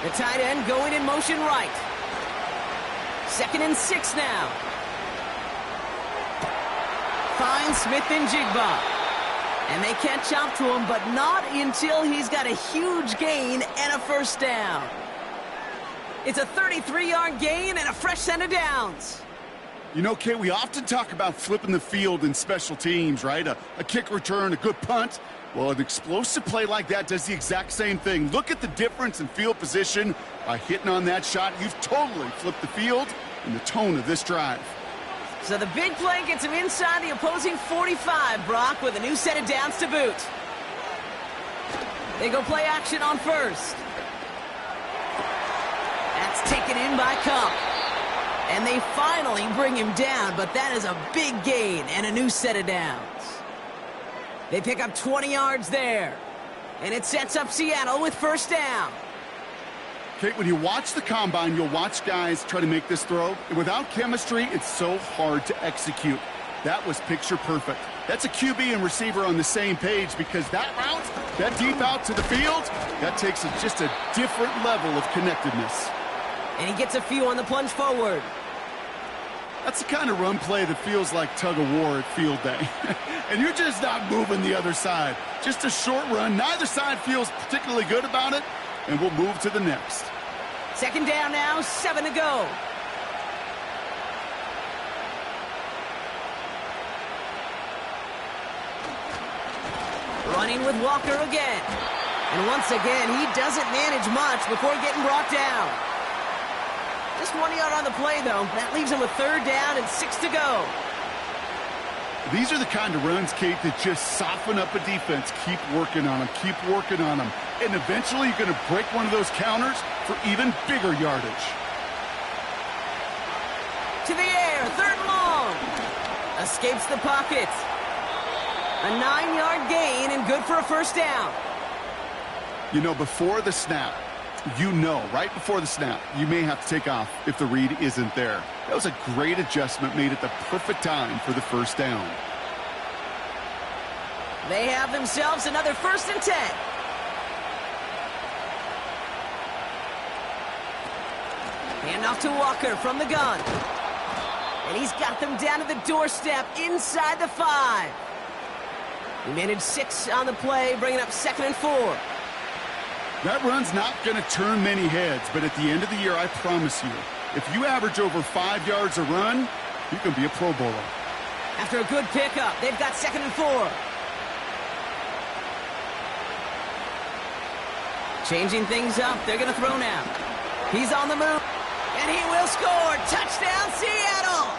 B: The tight end going in motion right. 2nd and 6 now. Finds Smith and Jigba. And they catch up to him, but not until he's got a huge gain and a first down. It's a 33-yard gain and a fresh set of downs.
C: You know, Kate, we often talk about flipping the field in special teams, right? A kick return, a good punt. Well, an explosive play like that does the exact same thing. Look at the difference in field position by hitting on that shot. You've totally flipped the field and the tone of this drive.
B: So the big play gets him inside the opposing 45, Brock, with a new set of downs to boot. They go play action on first. That's taken in by Cup. And they finally bring him down, but that is a big gain and a new set of downs. They pick up 20 yards there. And it sets up Seattle with first down.
C: Kate, when you watch the combine, you'll watch guys try to make this throw. And without chemistry, it's so hard to execute. That was picture perfect. That's a QB and receiver on the same page, because that route, that deep out to the field, that takes just a different level of connectedness.
B: And he gets a few on the plunge forward.
C: That's the kind of run play that feels like tug-of-war at field day. And you're just not moving the other side. Just a short run. Neither side feels particularly good about it, and we'll move to the next.
B: 2nd down now, 7 to go. Running with Walker again. And once again, he doesn't manage much before getting brought down. Just 1 yard on the play, though. That leaves him with 3rd down and 6 to go.
C: These are the kind of runs, Kate, that just soften up a defense. Keep working on them. Keep working on them. And eventually you're going to break one of those counters for even bigger yardage.
B: To the air, 3rd and long. Escapes the pocket. A 9-yard gain and good for a first down.
C: You know, before the snap, right before the snap, you may have to take off if the read isn't there. That was a great adjustment made at the perfect time for the first down.
B: They have themselves another 1st and 10. Handoff to Walker from the gun. And he's got them down to the doorstep inside the 5. He managed 6 on the play, bringing up 2nd and 4.
C: That run's not going to turn many heads, but at the end of the year, I promise you, if you average over 5 yards a run, you can be a Pro Bowler.
B: After a good pickup, they've got 2nd and 4. Changing things up, they're going to throw now. He's on the move, and he will score. Touchdown, Seattle!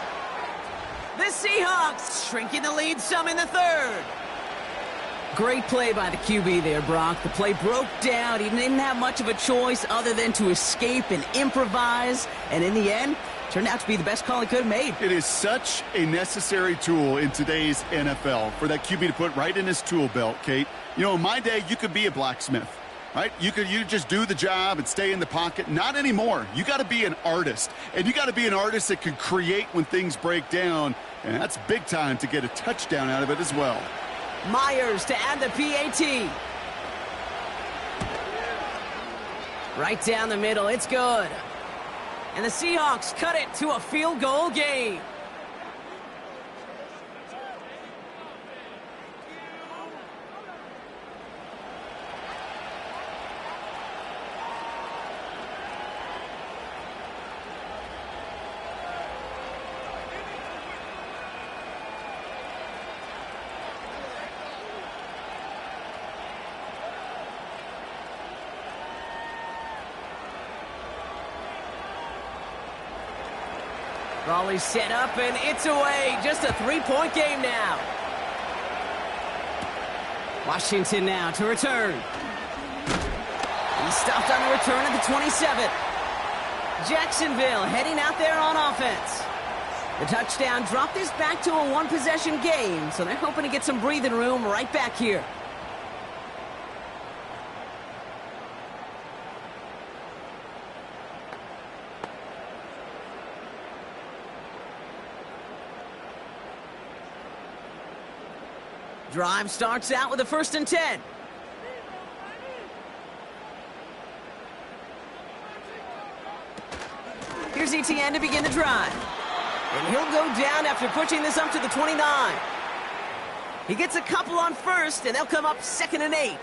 B: The Seahawks shrinking the lead some in the 3rd. Great play by the QB there, Brock. The play broke down. He didn't have much of a choice other than to escape and improvise. And in the end, turned out to be the best call he could have made.
C: It is such a necessary tool in today's NFL for that QB to put right in his tool belt, Kate. You know, in my day, you could be a blacksmith, right? You just do the job and stay in the pocket. Not anymore. You got to be an artist. And you got to be an artist that can create when things break down. And that's big time to get a touchdown out of it as well.
B: Myers to add the PAT. Right down the middle, it's good. And the Seahawks cut it to a field goal game. Raleigh set up, and it's away. Just a 3-point game now. Washington now to return. He stopped on the return at the 27. Jacksonville heading out there on offense. The touchdown dropped this back to a one-possession game, so they're hoping to get some breathing room right back here. Drive starts out with a 1st and 10. Here's Etienne to begin the drive. And he'll go down after pushing this up to the 29. He gets a couple on 1st, and they'll come up 2nd and 8.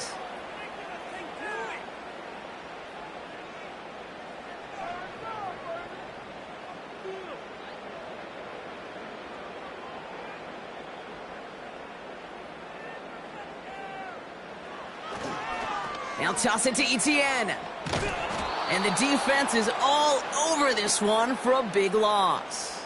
B: Now toss it to Etienne. And the defense is all over this one for a big loss.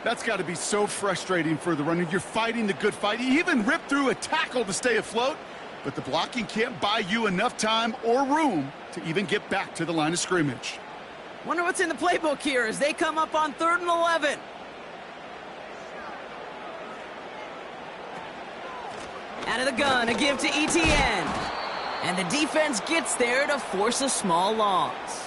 C: That's got to be so frustrating for the runner. You're fighting the good fight. You even ripped through a tackle to stay afloat, but the blocking can't buy you enough time or room to even get back to the line of scrimmage.
B: Wonder what's in the playbook here as they come up on 3rd and 11. Out of the gun, a give to Etienne. And the defense gets there to force a small loss.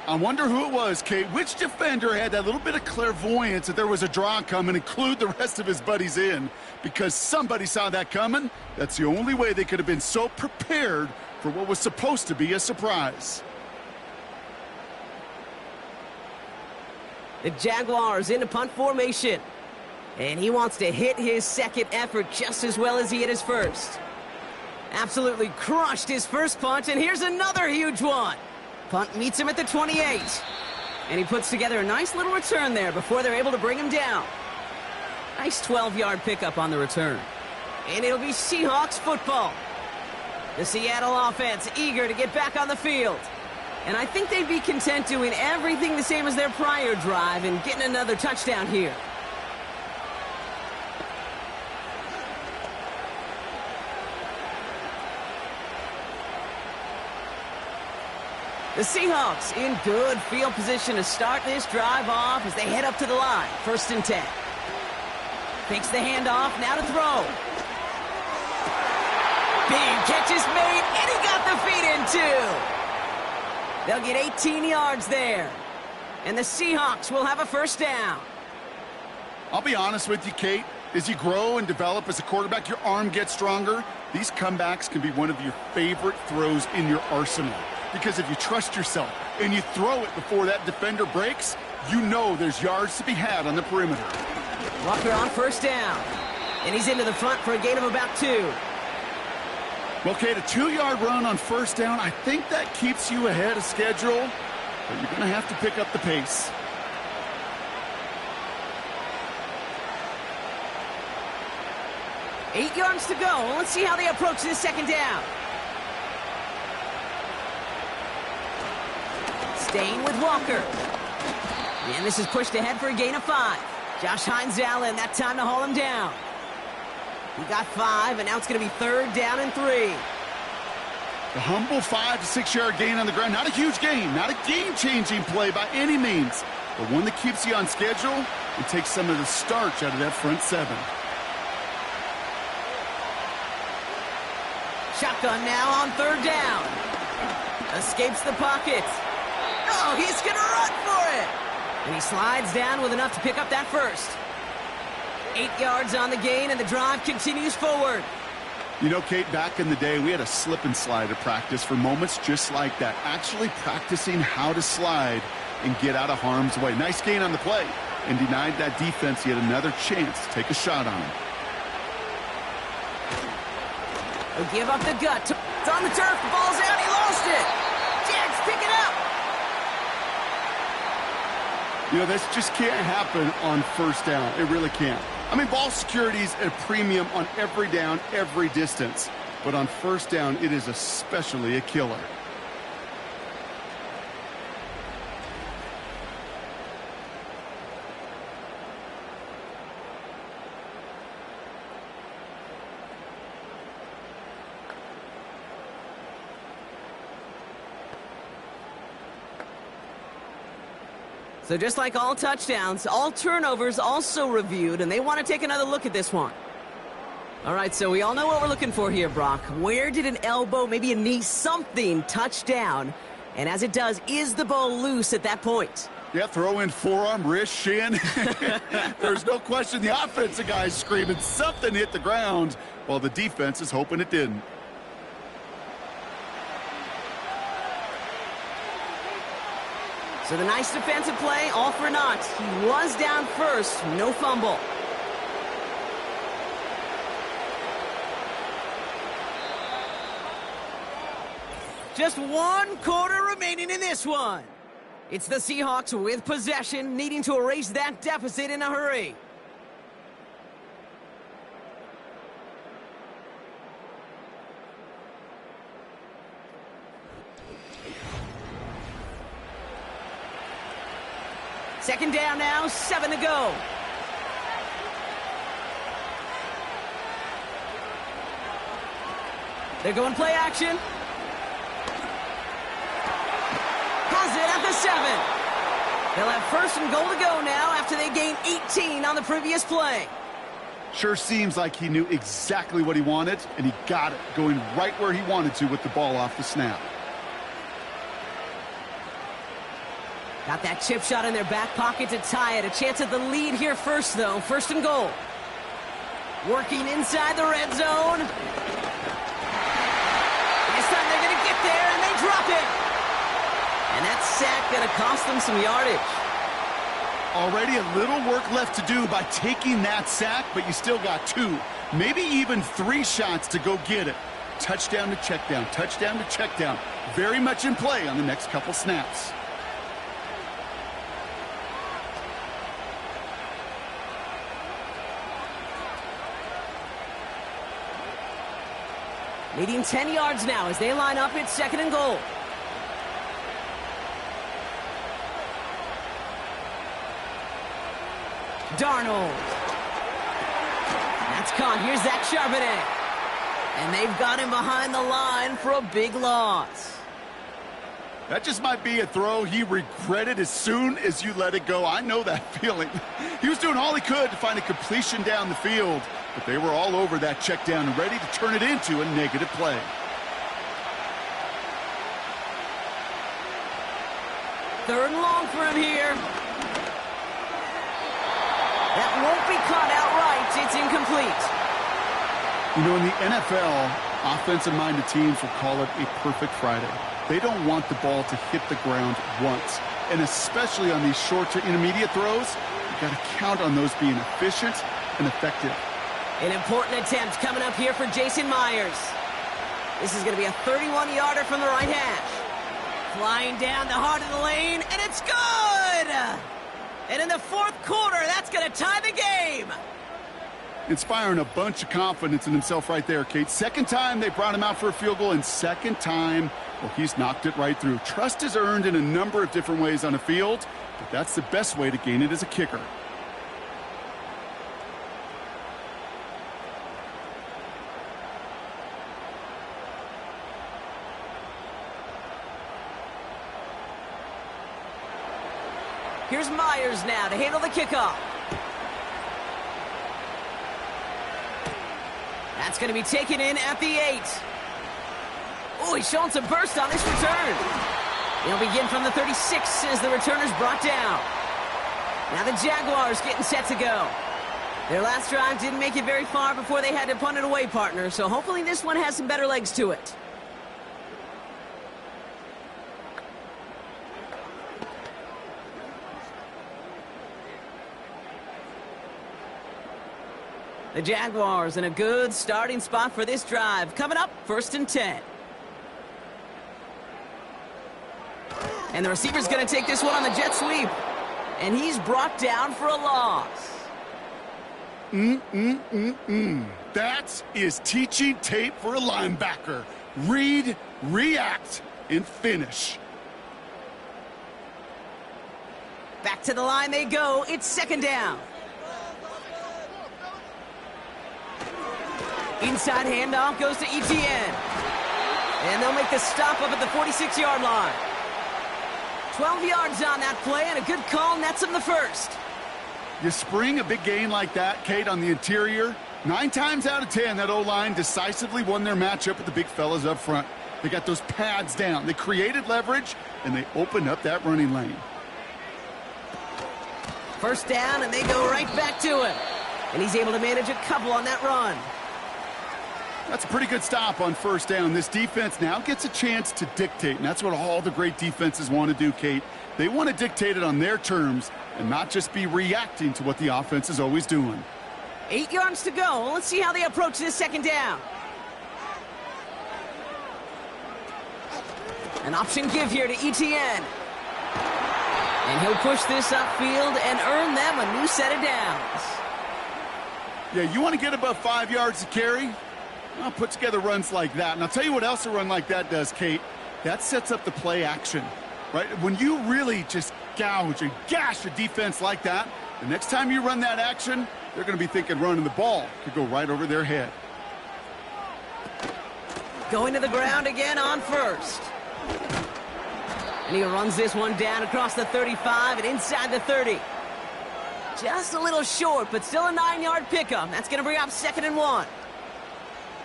C: I wonder who it was, Kate. Which defender had that little bit of clairvoyance that there was a draw coming, include the rest of his buddies in? Because somebody saw that coming. That's the only way they could have been so prepared for what was supposed to be a surprise.
B: The Jaguars in a punt formation. And he wants to hit his 2nd effort just as well as he hit his 1st. Absolutely crushed his 1st punt, and here's another huge one. Punt meets him at the 28. And he puts together a nice little return there before they're able to bring him down. Nice 12-yard pickup on the return. And it'll be Seahawks football. The Seattle offense eager to get back on the field. And I think they'd be content doing everything the same as their prior drive and getting another touchdown here. The Seahawks in good field position to start this drive off as they head up to the line. 1st and 10. Takes the handoff, now to throw. Big catch is made, and he got the feet in too. They'll get 18 yards there. And the Seahawks will have a first down.
C: I'll be honest with you, Kate. As you grow and develop as a quarterback, your arm gets stronger. These comebacks can be one of your favorite throws in your arsenal. Because if you trust yourself and you throw it before that defender breaks, you know there's yards to be had on the perimeter.
B: Walker on first down. And he's into the front for a gain of about 2.
C: Well, Kate, a 2-yard run on first down, I think that keeps you ahead of schedule, but you're going to have to pick up the pace.
B: Eight yards to go. Let's see how they approach this second down. Staying with Walker. And this is pushed ahead for a gain of 5. Josh Hines Allen, that time to haul him down. He got 5, and now it's going to be 3rd down and 3.
C: The humble 5 to 6 yard gain on the ground. Not a huge gain, not a game-changing play by any means, but one that keeps you on schedule and takes some of the starch out of that front 7.
B: Shotgun now on 3rd down. Escapes the pocket. Oh, he's going to run for it. And he slides down with enough to pick up that first. 8 yards on the gain, and the drive continues forward.
C: You know, Kate, back in the day, we had a slip and slide at practice for moments just like that. Actually practicing how to slide and get out of harm's way. Nice gain on the play, and denied that defense yet another chance to take a shot on him.
B: He'll give up the gut. It's on the turf. The ball's out. He lost it. Jags pick it up.
C: You know, this just can't happen on first down. It really can't. I mean, ball security's at a premium on every down, every distance. But on first down, it is especially a killer.
B: So just like all touchdowns, all turnovers also reviewed, and they want to take another look at this one. All right, so we all know what we're looking for here, Brock. Where did an elbow, maybe a knee, something touch down? And as it does, is the ball loose at that point?
C: Yeah, throw in forearm, wrist, shin. There's no question the offensive guy's screaming something hit the ground while the defense is hoping it didn't.
B: So the nice defensive play, all for naught. He was down first, no fumble. Just 1 quarter remaining in this one. It's the Seahawks with possession, needing to erase that deficit in a hurry. Second down now, 7 to go. They're going play action. Has it at the 7. They'll have 1st and goal to go now after they gained 18 on the previous play.
C: Sure seems like he knew exactly what he wanted, and he got it, going right where he wanted to with the ball off the snap.
B: Got that chip shot in their back pocket to tie it. A chance at the lead here first, though. 1st and goal. Working inside the red zone. This time they're going to get there, and they drop it. And that sack going to cost them some yardage.
C: Already a little work left to do by taking that sack, but you still got 2, maybe even 3 shots to go get it. Touchdown to check down, touchdown to check down. Very much in play on the next couple snaps.
B: Leading 10 yards now as they line up at 2nd and goal. Darnold. That's caught. Here's Zach Charbonnet. And they've got him behind the line for a big loss.
C: That just might be a throw he regretted as soon as you let it go. I know that feeling. He was doing all he could to find a completion down the field, but they were all over that check down and ready to turn it into a negative play.
B: Third and long for him here. That won't be caught outright. It's incomplete.
C: You know, in the NFL, offensive-minded teams will call it a perfect Friday. They don't want the ball to hit the ground once. And especially on these short to intermediate throws, you've got to count on those being efficient and effective.
B: An important attempt coming up here for Jason Myers. This is going to be a 31-yarder from the right hash. Flying down the heart of the lane, and it's good! And in the fourth quarter, that's going to tie the game.
C: Inspiring a bunch of confidence in himself right there, Kate. Second time they brought him out for a field goal, and second time, well, he's knocked it right through. Trust is earned in a number of different ways on the field, but that's the best way to gain it as a kicker.
B: Here's Myers now to handle the kickoff. That's going to be taken in at the 8. Oh, he's showing some burst on this return. He'll begin from the 36 as the returner's brought down. Now the Jaguars getting set to go. Their last drive didn't make it very far before they had to punt it away, partner, so hopefully this one has some better legs to it. The Jaguars in a good starting spot for this drive. Coming up, 1st and 10. And the receiver's going to take this one on the jet sweep. And he's brought down for a loss.
C: That is teaching tape for a linebacker. Read, react, and finish.
B: Back to the line they go. It's 2nd down. Inside handoff goes to Etienne. And they'll make the stop up at the 46-yard line. 12 yards on that play, and a good call nets him the first.
C: You spring a big gain like that, Kate, on the interior. 9 times out of 10, that O-line decisively won their matchup with the big fellas up front. They got those pads down. They created leverage, and they opened up that running lane.
B: 1st down, and they go right back to him. And he's able to manage a couple on that run.
C: That's a pretty good stop on 1st down. This defense now gets a chance to dictate, and that's what all the great defenses want to do, Kate. They want to dictate it on their terms and not just be reacting to what the offense is always doing.
B: 8 yards to go. Let's see how they approach this 2nd down. An option give here to Etienne. And he'll push this upfield and earn them a new set of downs.
C: Yeah, you want to get above 5 yards to carry? Well, put together runs like that. And I'll tell you what else a run like that does, Kate. That sets up the play action, right? When you really just gouge and gash a defense like that, the next time you run that action, they're going to be thinking running the ball could go right over their head.
B: Going to the ground again on 1st. And he runs this one down across the 35 and inside the 30. Just a little short, but still a 9-yard pickup. That's going to bring up 2nd and 1.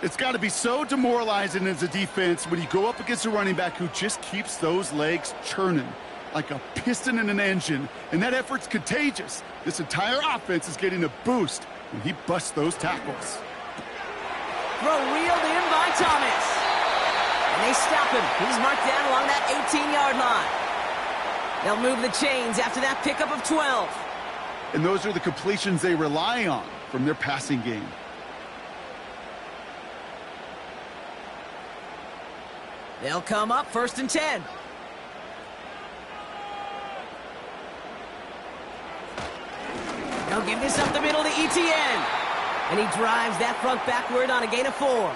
C: It's got to be so demoralizing as a defense when you go up against a running back who just keeps those legs churning like a piston in an engine, and that effort's contagious. This entire offense is getting a boost when he busts those tackles.
B: Throw reeled in by Thomas. And they stop him. He's marked down along that 18-yard line. They'll move the chains after that pickup of 12.
C: And those are the completions they rely on from their passing game.
B: They'll come up 1st and 10. They'll give this up the middle to Etienne. And he drives that front backward on a gain of 4.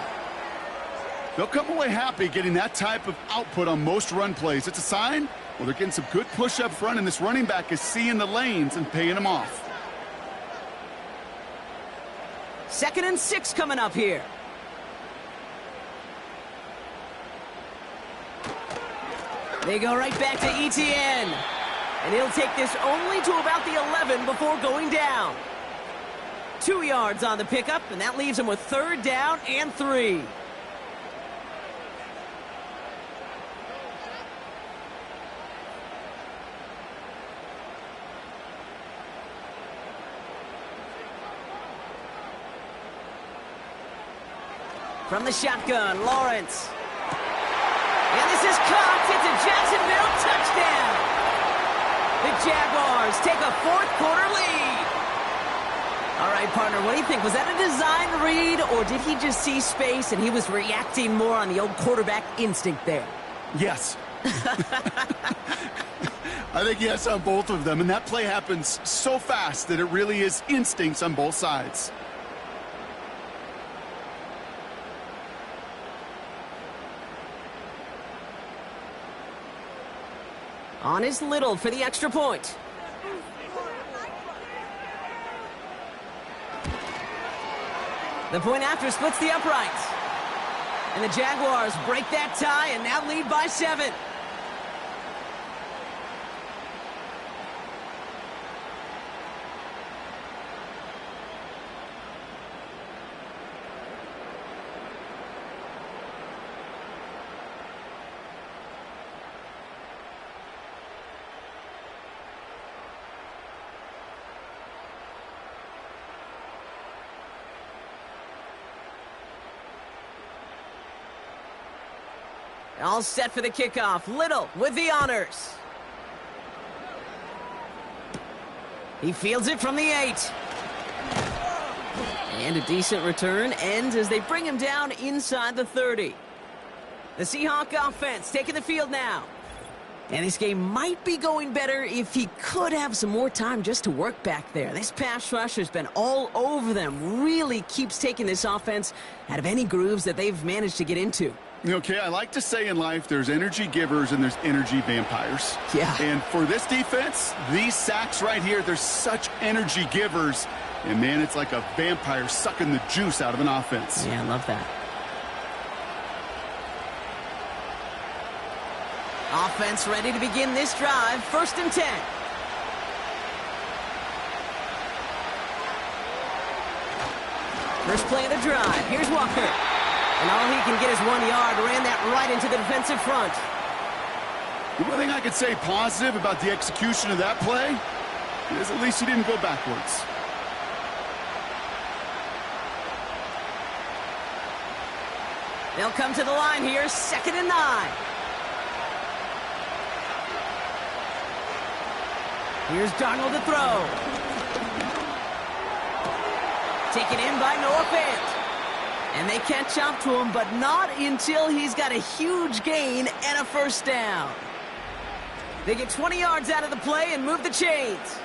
C: They'll come away happy getting that type of output on most run plays. It's a sign, well, they're getting some good push up front, and this running back is seeing the lanes and paying them off.
B: 2nd and 6 coming up here. They go right back to Etienne. And he'll take this only to about the 11 before going down. 2 yards on the pickup, and that leaves him with 3rd down and 3. From the shotgun, Lawrence. And this is caught. It's a Jacksonville touchdown. The Jaguars take a 4th quarter lead. All right, partner, what do you think? Was that a design read, or did he just see space and he was reacting more on the old quarterback instinct there?
C: Yes. I think yes on both of them, and that play happens so fast that it really is instincts on both sides.
B: On is Little for the extra point. The point after splits the uprights. And the Jaguars break that tie and now lead by 7. All set for the kickoff. Little with the honors. He fields it from the 8. And a decent return ends as they bring him down inside the 30. The Seahawks offense taking the field now. And this game might be going better if he could have some more time just to work back there. This pass rush has been all over them. Really keeps taking this offense out of any grooves that they've managed to get into.
C: Okay, I like to say in life there's energy givers and there's energy vampires.
B: Yeah.
C: And for this defense, these sacks right here, they're such energy givers. And, man, it's like a vampire sucking the juice out of an offense.
B: Yeah, I love that. Offense ready to begin this drive. 1st and 10. First play of the drive. Here's Walker. And all he can get is 1 yard. Ran that right into the defensive front.
C: The one thing I could say positive about the execution of that play is at least he didn't go backwards.
B: They'll come to the line here. 2nd and 9. Here's Darnold to throw. Taken in by Noah Fant. And they catch up to him, but not until he's got a huge gain and a 1st down. They get 20 yards out of the play and move the chains.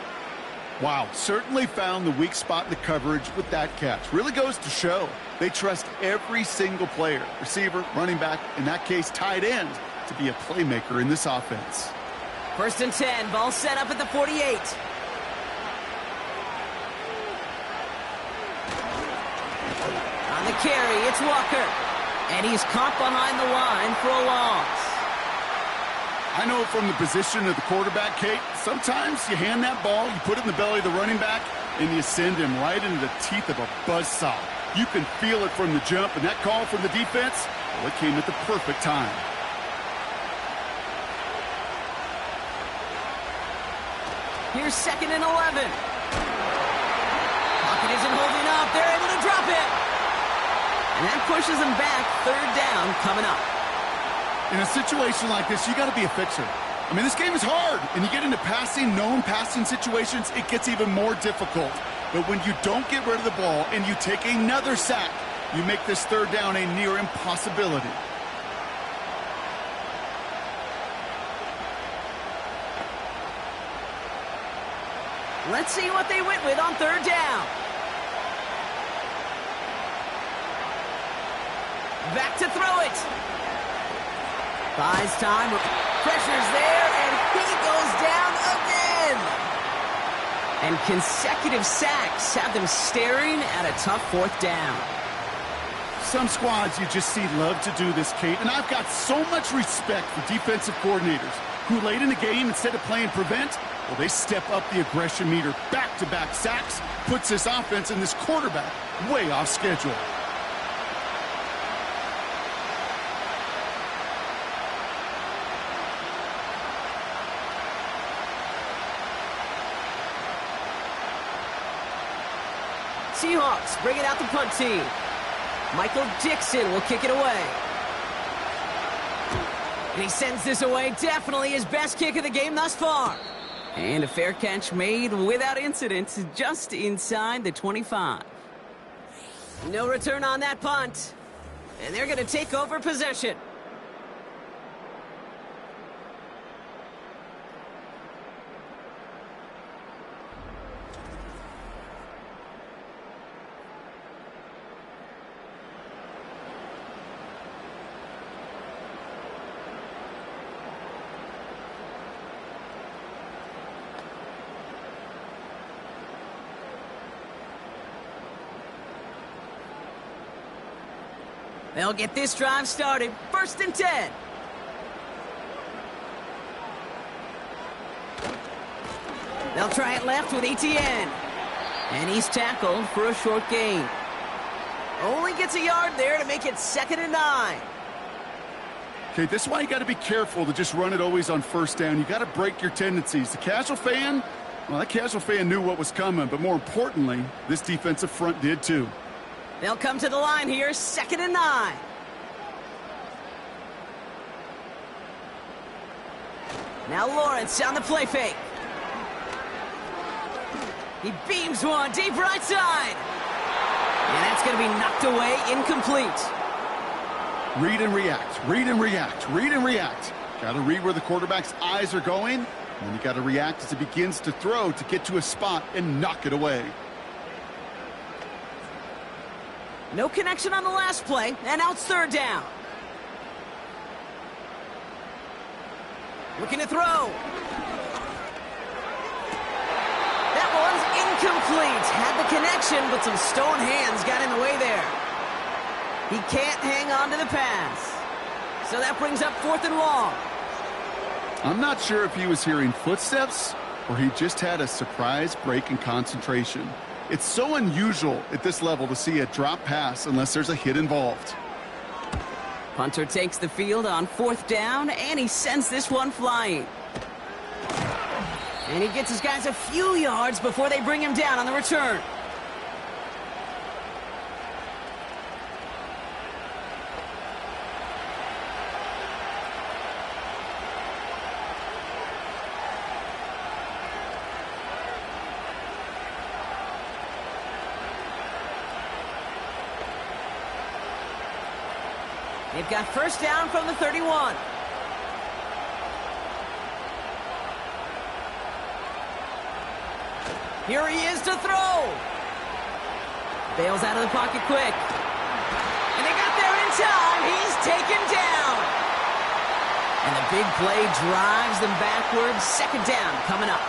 C: Wow, certainly found the weak spot in the coverage with that catch. Really goes to show they trust every single player, receiver, running back, in that case tight end, to be a playmaker in this offense.
B: 1st and 10, ball set up at the 48. On the carry, it's Walker. And he's caught behind the line for a loss.
C: I know from the position of the quarterback, Kate, sometimes you hand that ball, you put it in the belly of the running back, and you send him right into the teeth of a buzzsaw. You can feel it from the jump, and that call from the defense, well, it came at the perfect time.
B: Here's 2nd and 11. Pocket isn't holding up. They're able to drop it. And that pushes them back. 3rd down coming up.
C: In a situation like this, you got to be a fixer. I mean, this game is hard, and you get into known passing situations, it gets even more difficult. But when you don't get rid of the ball and you take another sack, you make this 3rd down a near impossibility.
B: Let's see what they went with on 3rd down. Back to throw it. Buys time. Pressure's there, and he goes down again. And consecutive sacks have them staring at a tough 4th down.
C: Some squads you just see love to do this, Kate, and I've got so much respect for defensive coordinators who late in the game, instead of playing prevent, Well, they step up the aggression meter. Back-to-back sacks puts this offense and this quarterback way off schedule.
B: Seahawks bring it out the punt team. Michael Dixon will kick it away. And he sends this away. Definitely his best kick of the game thus far. And a fair catch made without incident, just inside the 25. No return on that punt. And they're going to take over possession. They'll get this drive started. 1st and 10. They'll try it left with ETN. And he's tackled for a short gain. Only gets a yard there to make it 2nd and 9.
C: Okay, this is why you got to be careful to just run it always on 1st down. You got to break your tendencies. The casual fan, well, that casual fan knew what was coming, but more importantly, this defensive front did too.
B: They'll come to the line here, 2nd and 9. Now Lawrence on the play fake. He beams one deep right side. And that's going to be knocked away, incomplete.
C: Read and react, read and react, read and react. Got to read where the quarterback's eyes are going, and then you got to react as he begins to throw to get to a spot and knock it away.
B: No connection on the last play, and now it's 3rd down. Looking to throw. That one's incomplete. Had the connection, but some stone hands got in the way there. He can't hang on to the pass. So that brings up 4th and long.
C: I'm not sure if he was hearing footsteps or he just had a surprise break in concentration. It's so unusual at this level to see a drop pass unless there's a hit involved.
B: Punter takes the field on 4th down, and he sends this one flying. And he gets his guys a few yards before they bring him down on the return. They've got 1st down from the 31. Here he is to throw. Bails out of the pocket quick. And they got there in time. He's taken down. And the big play drives them backwards. 2nd down coming up.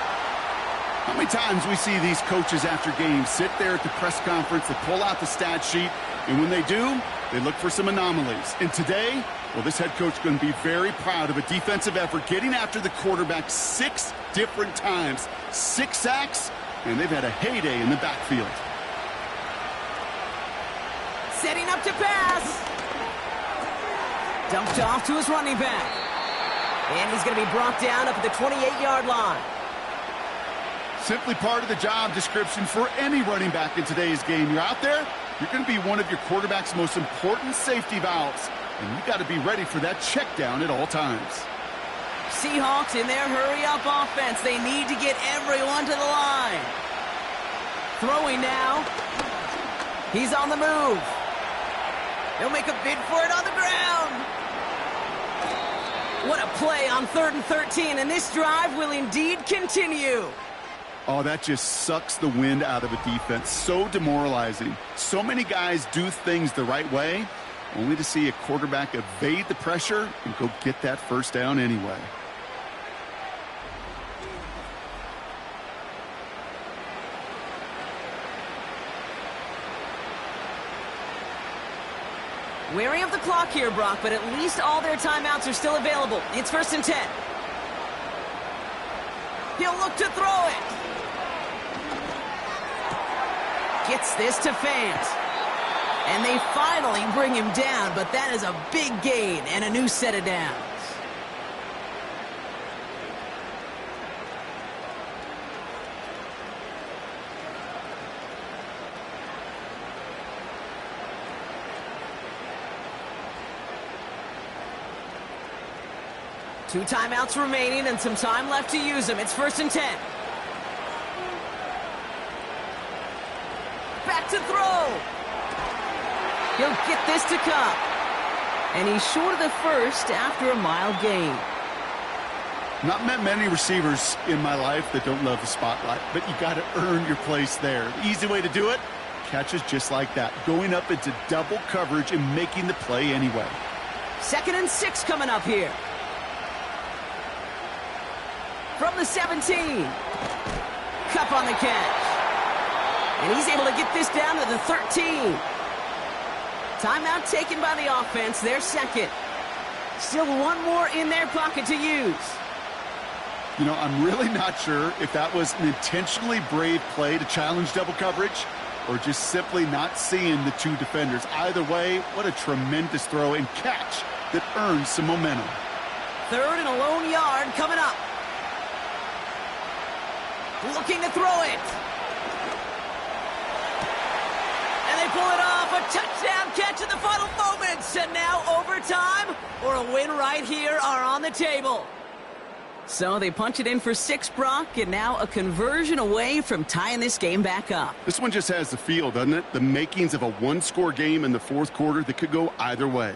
C: How many times we see these coaches after games sit there at the press conference, they pull out the stat sheet, and when they do, they look for some anomalies. And today, well, this head coach is going to be very proud of a defensive effort, getting after the quarterback 6 different times. 6 sacks, and they've had a heyday in the backfield.
B: Setting up to pass. Dumped off to his running back. And he's going to be brought down up at the 28-yard line.
C: Simply part of the job description for any running back in today's game. You're out there, you're going to be one of your quarterback's most important safety valves. And you got to be ready for that check down at all times.
B: Seahawks in their hurry-up offense. They need to get everyone to the line. Throwing now. He's on the move. He'll make a bid for it on the ground. What a play on 3rd and 13, and this drive will indeed continue.
C: Oh, that just sucks the wind out of a defense. So demoralizing. So many guys do things the right way, only to see a quarterback evade the pressure and go get that 1st down anyway.
B: Wary of the clock here, Brock, but at least all their timeouts are still available. It's 1st and 10. He'll look to throw it. Gets this to Fant. And they finally bring him down, but that is a big gain and a new set of downs. Two timeouts remaining and some time left to use them. It's 1st and 10. Back to throw. He'll get this to Cup. And he's short of the first after a mild gain.
C: Not met many receivers in my life that don't love the spotlight, but you got to earn your place there. The easy way to do it, catches just like that, going up into double coverage and making the play anyway.
B: 2nd and 6 coming up here. From the 17. Cup on the catch. And he's able to get this down to the 13. Timeout taken by the offense, their second. Still one more in their pocket to use.
C: You know, I'm really not sure if that was an intentionally brave play to challenge double coverage or just simply not seeing the two defenders. Either way, what a tremendous throw and catch that earns some momentum.
B: 3rd and a lone yard coming up. Looking to throw it. And they pull it off. A touchdown catch in the final moments. And now overtime or a win right here are on the table. So they punch it in for 6, Brock, and now a conversion away from tying this game back up.
C: This one just has the feel, doesn't it? The makings of a one-score game in the 4th quarter that could go either way.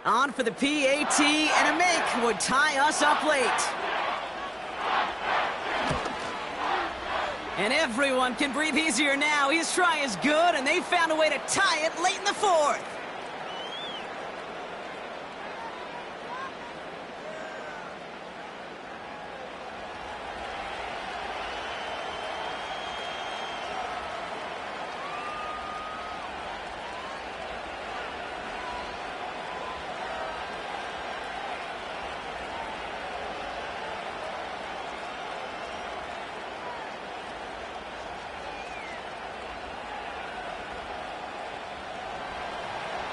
B: On for the PAT, and a make would tie us up late. And everyone can breathe easier now. His try is good, and they found a way to tie it late in the 4th.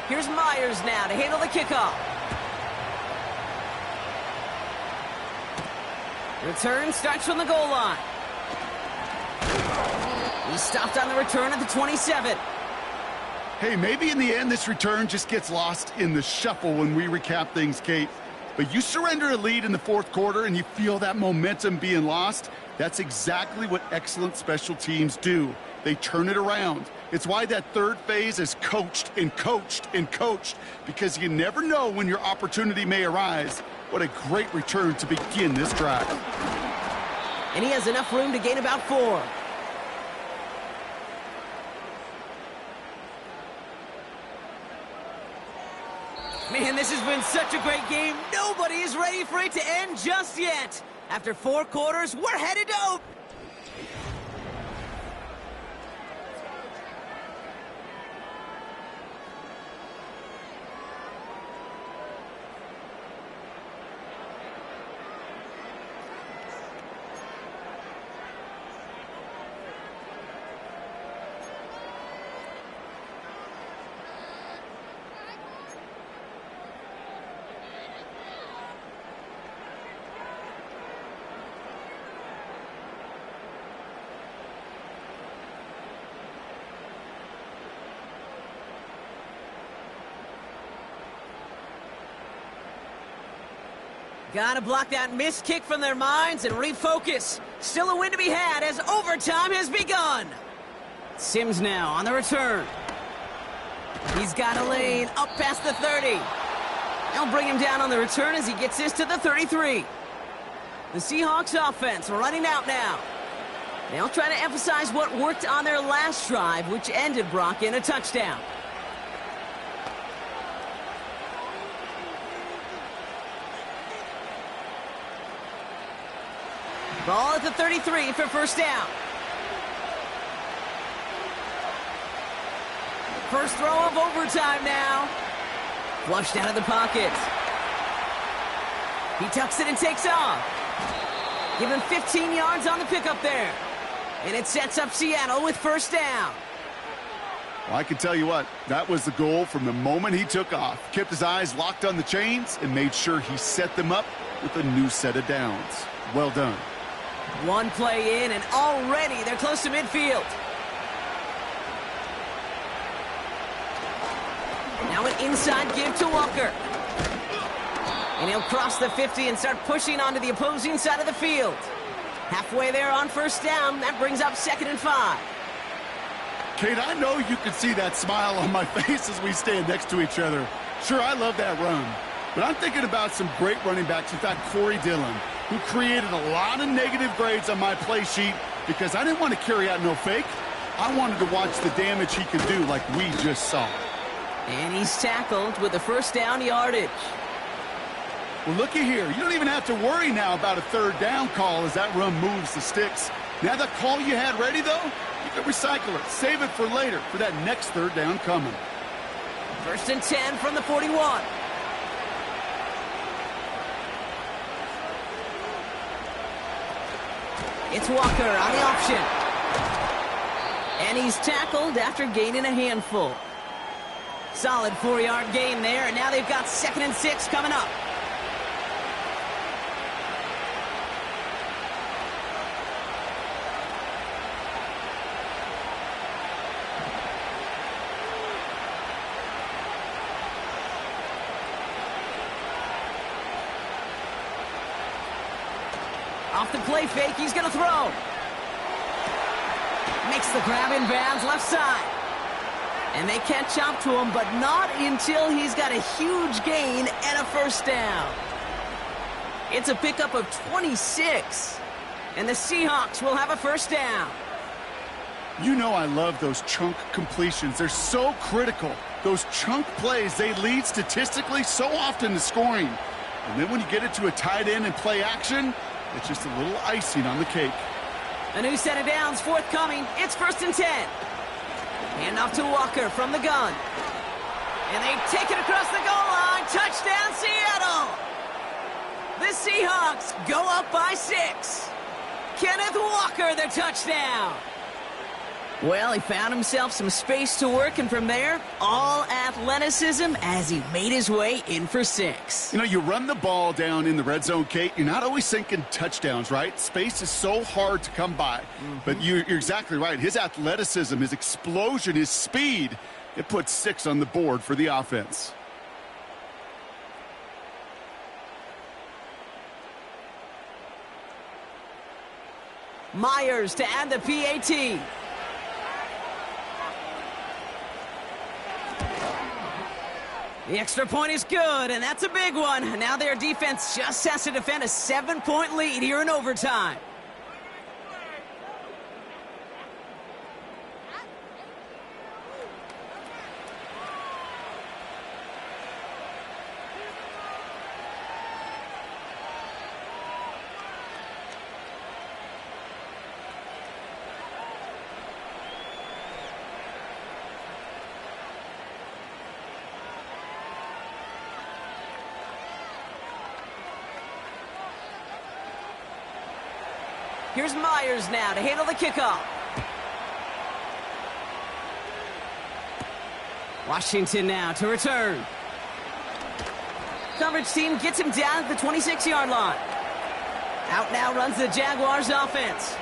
B: Here's Myers now to handle the kickoff. Return starts from the goal line. He stopped on the return at the 27.
C: Hey, maybe in the end this return just gets lost in the shuffle when we recap things, Kate. But you surrender a lead in the 4th quarter and you feel that momentum being lost. That's exactly what excellent special teams do. They turn it around. It's why that 3rd phase is coached and coached and coached, because you never know when your opportunity may arise. What a great return to begin this drive.
B: And he has enough room to gain about 4. Man, this has been such a great game. Nobody is ready for it to end just yet. After 4 quarters, we're headed to... Gotta block that missed kick from their minds and refocus. Still a win to be had as overtime has begun. Sims now on the return. He's got a lane up past the 30. They'll bring him down on the return as he gets this to the 33. The Seahawks offense running out now. They'll try to emphasize what worked on their last drive, which ended, Brock, in a touchdown. Ball at the 33 for first down. First throw of overtime now. Flushed out of the pocket. He tucks it and takes off. Give him 15 yards on the pickup there. And it sets up Seattle with first down.
C: Well, I can tell you what, that was the goal from the moment he took off. Kept his eyes locked on the chains and made sure he set them up with a new set of downs. Well done.
B: One play in, and already they're close to midfield. Now an inside give to Walker. And he'll cross the 50 and start pushing onto the opposing side of the field. Halfway there on first down. That brings up 2nd and 5.
C: Kate, I know you can see that smile on my face as we stand next to each other. Sure, I love that run. But I'm thinking about some great running backs. In fact, Corey Dillon, who created a lot of negative grades on my play sheet because I didn't want to carry out no fake. I wanted to watch the damage he could do like we just saw.
B: And he's tackled with the first down yardage.
C: Well, looky here. You don't even have to worry now about a third down call as that run moves the sticks. Now that call you had ready, though, you can recycle it. Save it for later for that next third down coming.
B: 1st and 10 from the 41. It's Walker on the option. And he's tackled after gaining a handful. Solid 4-yard gain there, and now they've got 2nd and 6 coming up. Off the play fake, he's going to throw. Makes the grab in bounds left side. And they catch up to him, but not until he's got a huge gain and a first down. It's a pickup of 26. And the Seahawks will have a first down.
C: You know I love those chunk completions. They're so critical. Those chunk plays, they lead statistically so often to scoring. And then when you get it to a tight end and play action, it's just a little icing on the cake.
B: A new set of downs forthcoming. It's 1st and 10. Hand off to Walker from the gun. And they take it across the goal line. Touchdown, Seattle! The Seahawks go up by 6. Kenneth Walker, the touchdown. Well, he found himself some space to work, and from there, all athleticism as he made his way in for 6.
C: You know, you run the ball down in the red zone, Kate, you're not always thinking touchdowns, right? Space is so hard to come by. But you're exactly right. His athleticism, his explosion, his speed, it puts 6 on the board for the offense.
B: Myers to add the PAT. The extra point is good, and that's a big one. Now their defense just has to defend a 7-point lead here in overtime. Here's Myers now to handle the kickoff. Washington now to return. Coverage team gets him down at the 26-yard line. Out now runs the Jaguars offense.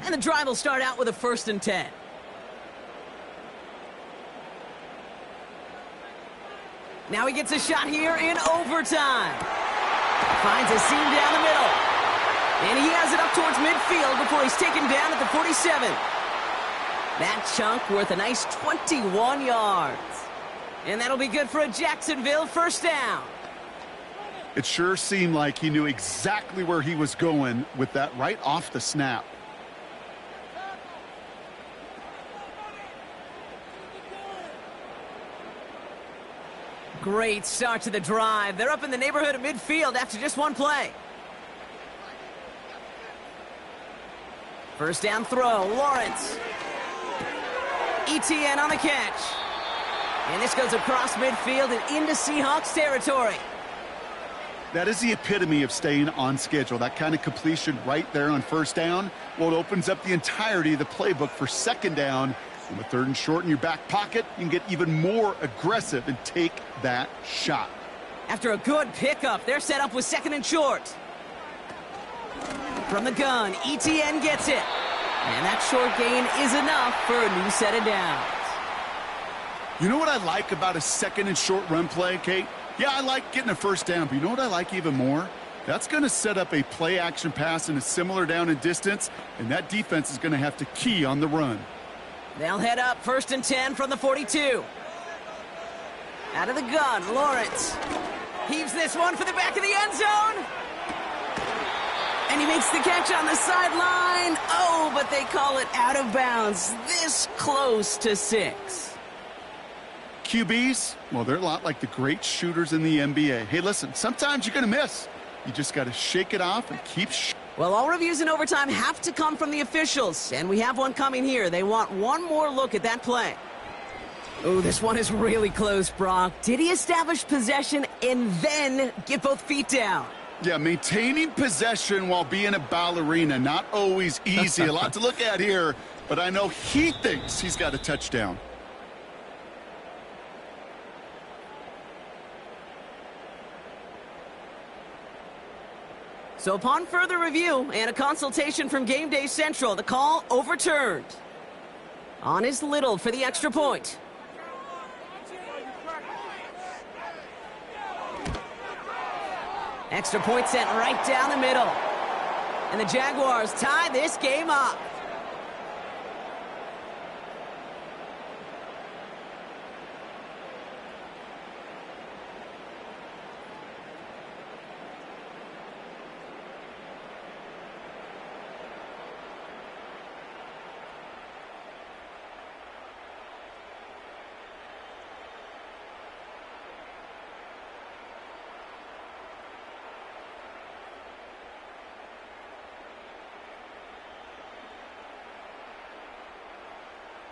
B: And the drive will start out with a 1st and 10. Now he gets a shot here in overtime. Finds a seam down the middle. And he has it up towards midfield before he's taken down at the 47. That chunk worth a nice 21 yards. And that'll be good for a Jacksonville first down.
C: It sure seemed like he knew exactly where he was going with that right off the snap.
B: Great start to the drive. They're up in the neighborhood of midfield after just one play. First down throw, Lawrence. ETN on the catch. And this goes across midfield and into Seahawks territory.
C: That is the epitome of staying on schedule. That kind of completion right there on first down. Well, it opens up the entirety of the playbook for second down. And with third and short in your back pocket, you can get even more aggressive and take that shot.
B: After a good pickup, they're set up with second and short. From the gun, ETN gets it. And that short gain is enough for a new set of downs.
C: You know what I like about a second and short run play, Kate? Yeah, I like getting a first down, but you know what I like even more? That's going to set up a play-action pass in a similar down and distance, and that defense is going to have to key on the run.
B: They'll head up first and 10 from the 42. Out of the gun, Lawrence. Heaves this one for the back of the end zone. And he makes the catch on the sideline. Oh, but they call it out of bounds. This close to 6.
C: QBs, well, they're a lot like the great shooters in the NBA. Hey, listen, sometimes you're going to miss. You just got to shake it off and keep
B: Well, all reviews in overtime have to come from the officials, and we have one coming here. They want one more look at that play. Oh, this one is really close, Brock. Did he establish possession and then get both feet down?
C: Yeah, maintaining possession while being a ballerina, not always easy. A lot to look at here, but I know he thinks he's got a touchdown.
B: So upon further review and a consultation from Game Day Central, the call overturned. On is Little for the extra point. Extra point sent right down the middle. And the Jaguars tie this game up.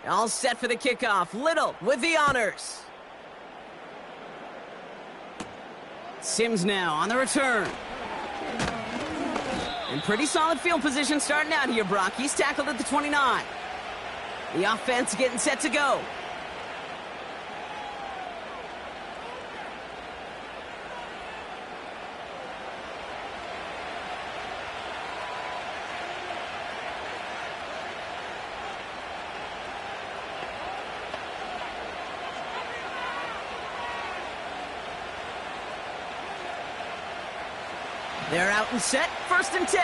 B: All set for the kickoff. Little with the honors. Sims now on the return. And pretty solid field position starting out here, Brock. He's tackled at the 29. The offense getting set to go. They're out and set, first and 10.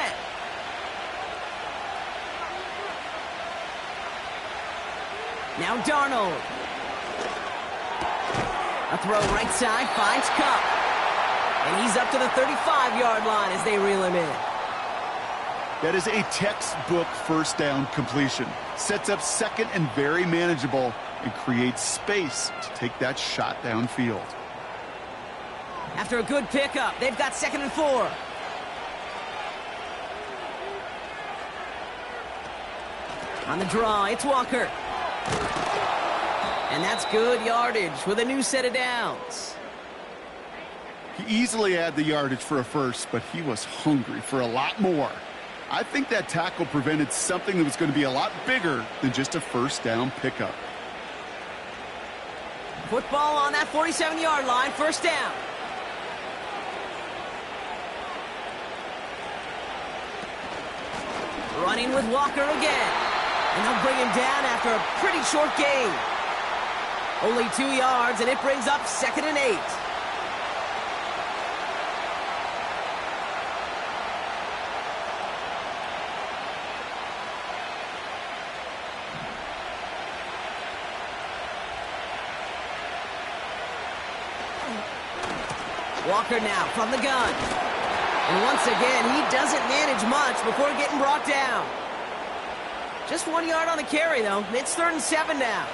B: Now Darnold. A throw right side, finds Cup. And he's up to the 35-yard line as they reel him in.
C: That is a textbook first down completion. Sets up second and very manageable and creates space to take that shot downfield.
B: After a good pickup, they've got second and 4. On the draw, it's Walker. And that's good yardage with a new set of downs.
C: He easily had the yardage for a first, but he was hungry for a lot more. I think that tackle prevented something that was going to be a lot bigger than just a first down pickup.
B: Football on that 47-yard line, first down. Running with Walker again. And they'll bring him down after a pretty short gain. Only 2 yards, and it brings up second and 8. Walker now from the gun. And once again, he doesn't manage much before getting brought down. Just 1 yard on the carry, though. It's 3rd and 7 now.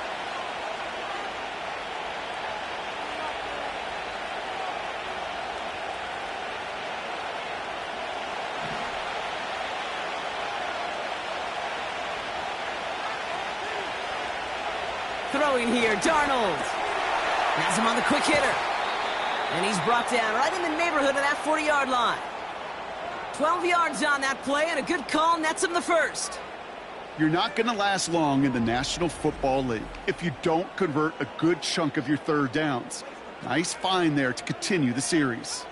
B: Throwing here, Darnold. Has him on the quick hitter. And he's brought down right in the neighborhood of that 40-yard line. 12 yards on that play, and a good call nets him the first.
C: You're not going to last long in the National Football League if you don't convert a good chunk of your third downs. Nice find there to continue the series.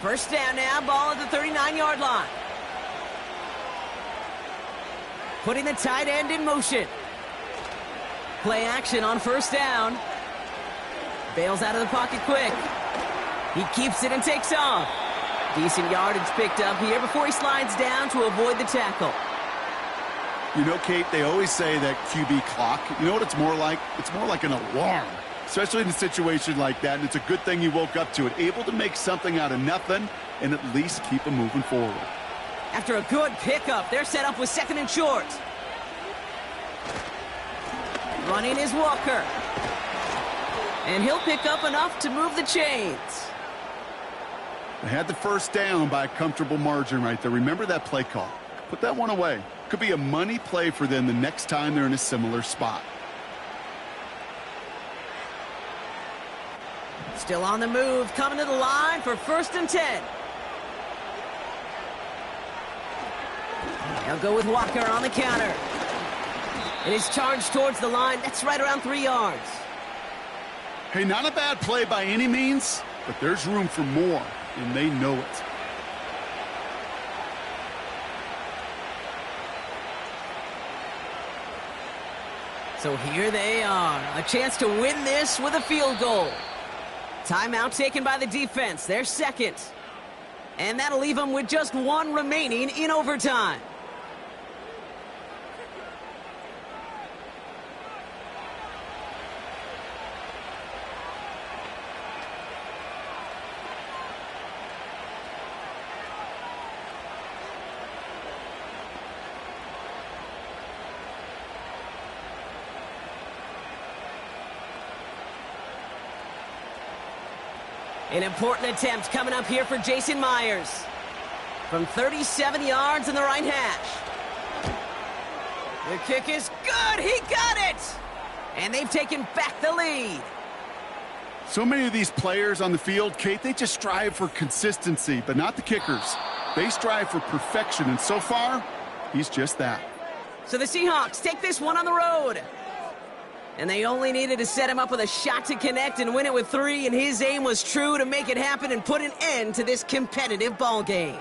B: First down now, ball at the 39-yard line. Putting the tight end in motion. Play action on first down. Bails out of the pocket quick. He keeps it and takes off. Decent yardage picked up here before he slides down to avoid the tackle.
C: You know, Kate, they always say that QB clock, you know what it's more like? It's more like an alarm, especially in a situation like that, and it's a good thing you woke up to it, able to make something out of nothing and at least keep them moving forward.
B: After a good pickup, they're set up with 2nd and short. Running is Walker. And he'll pick up enough to move the chains.
C: They had the first down by a comfortable margin right there. Remember that play call. Put that one away. Could be a money play for them the next time they're in a similar spot.
B: Still on the move, coming to the line for 1st and 10. They'll go with Walker on the counter. It is charged towards the line. That's right around 3 yards.
C: Hey, not a bad play by any means, but there's room for more, and they know it.
B: So here they are, a chance to win this with a field goal. Timeout taken by the defense, their 2nd. And that'll leave them with just 1 remaining in overtime. An important attempt coming up here for Jason Myers. From 37 yards in the right hash. The kick is good. He got it. And they've taken back the lead.
C: So many of these players on the field, Kate, they just strive for consistency, but not the kickers. They strive for perfection, and so far, he's just that.
B: So the Seahawks take this one on the road. And they only needed to set him up with a shot to connect and win it with 3, and his aim was true to make it happen and put an end to this competitive ball game.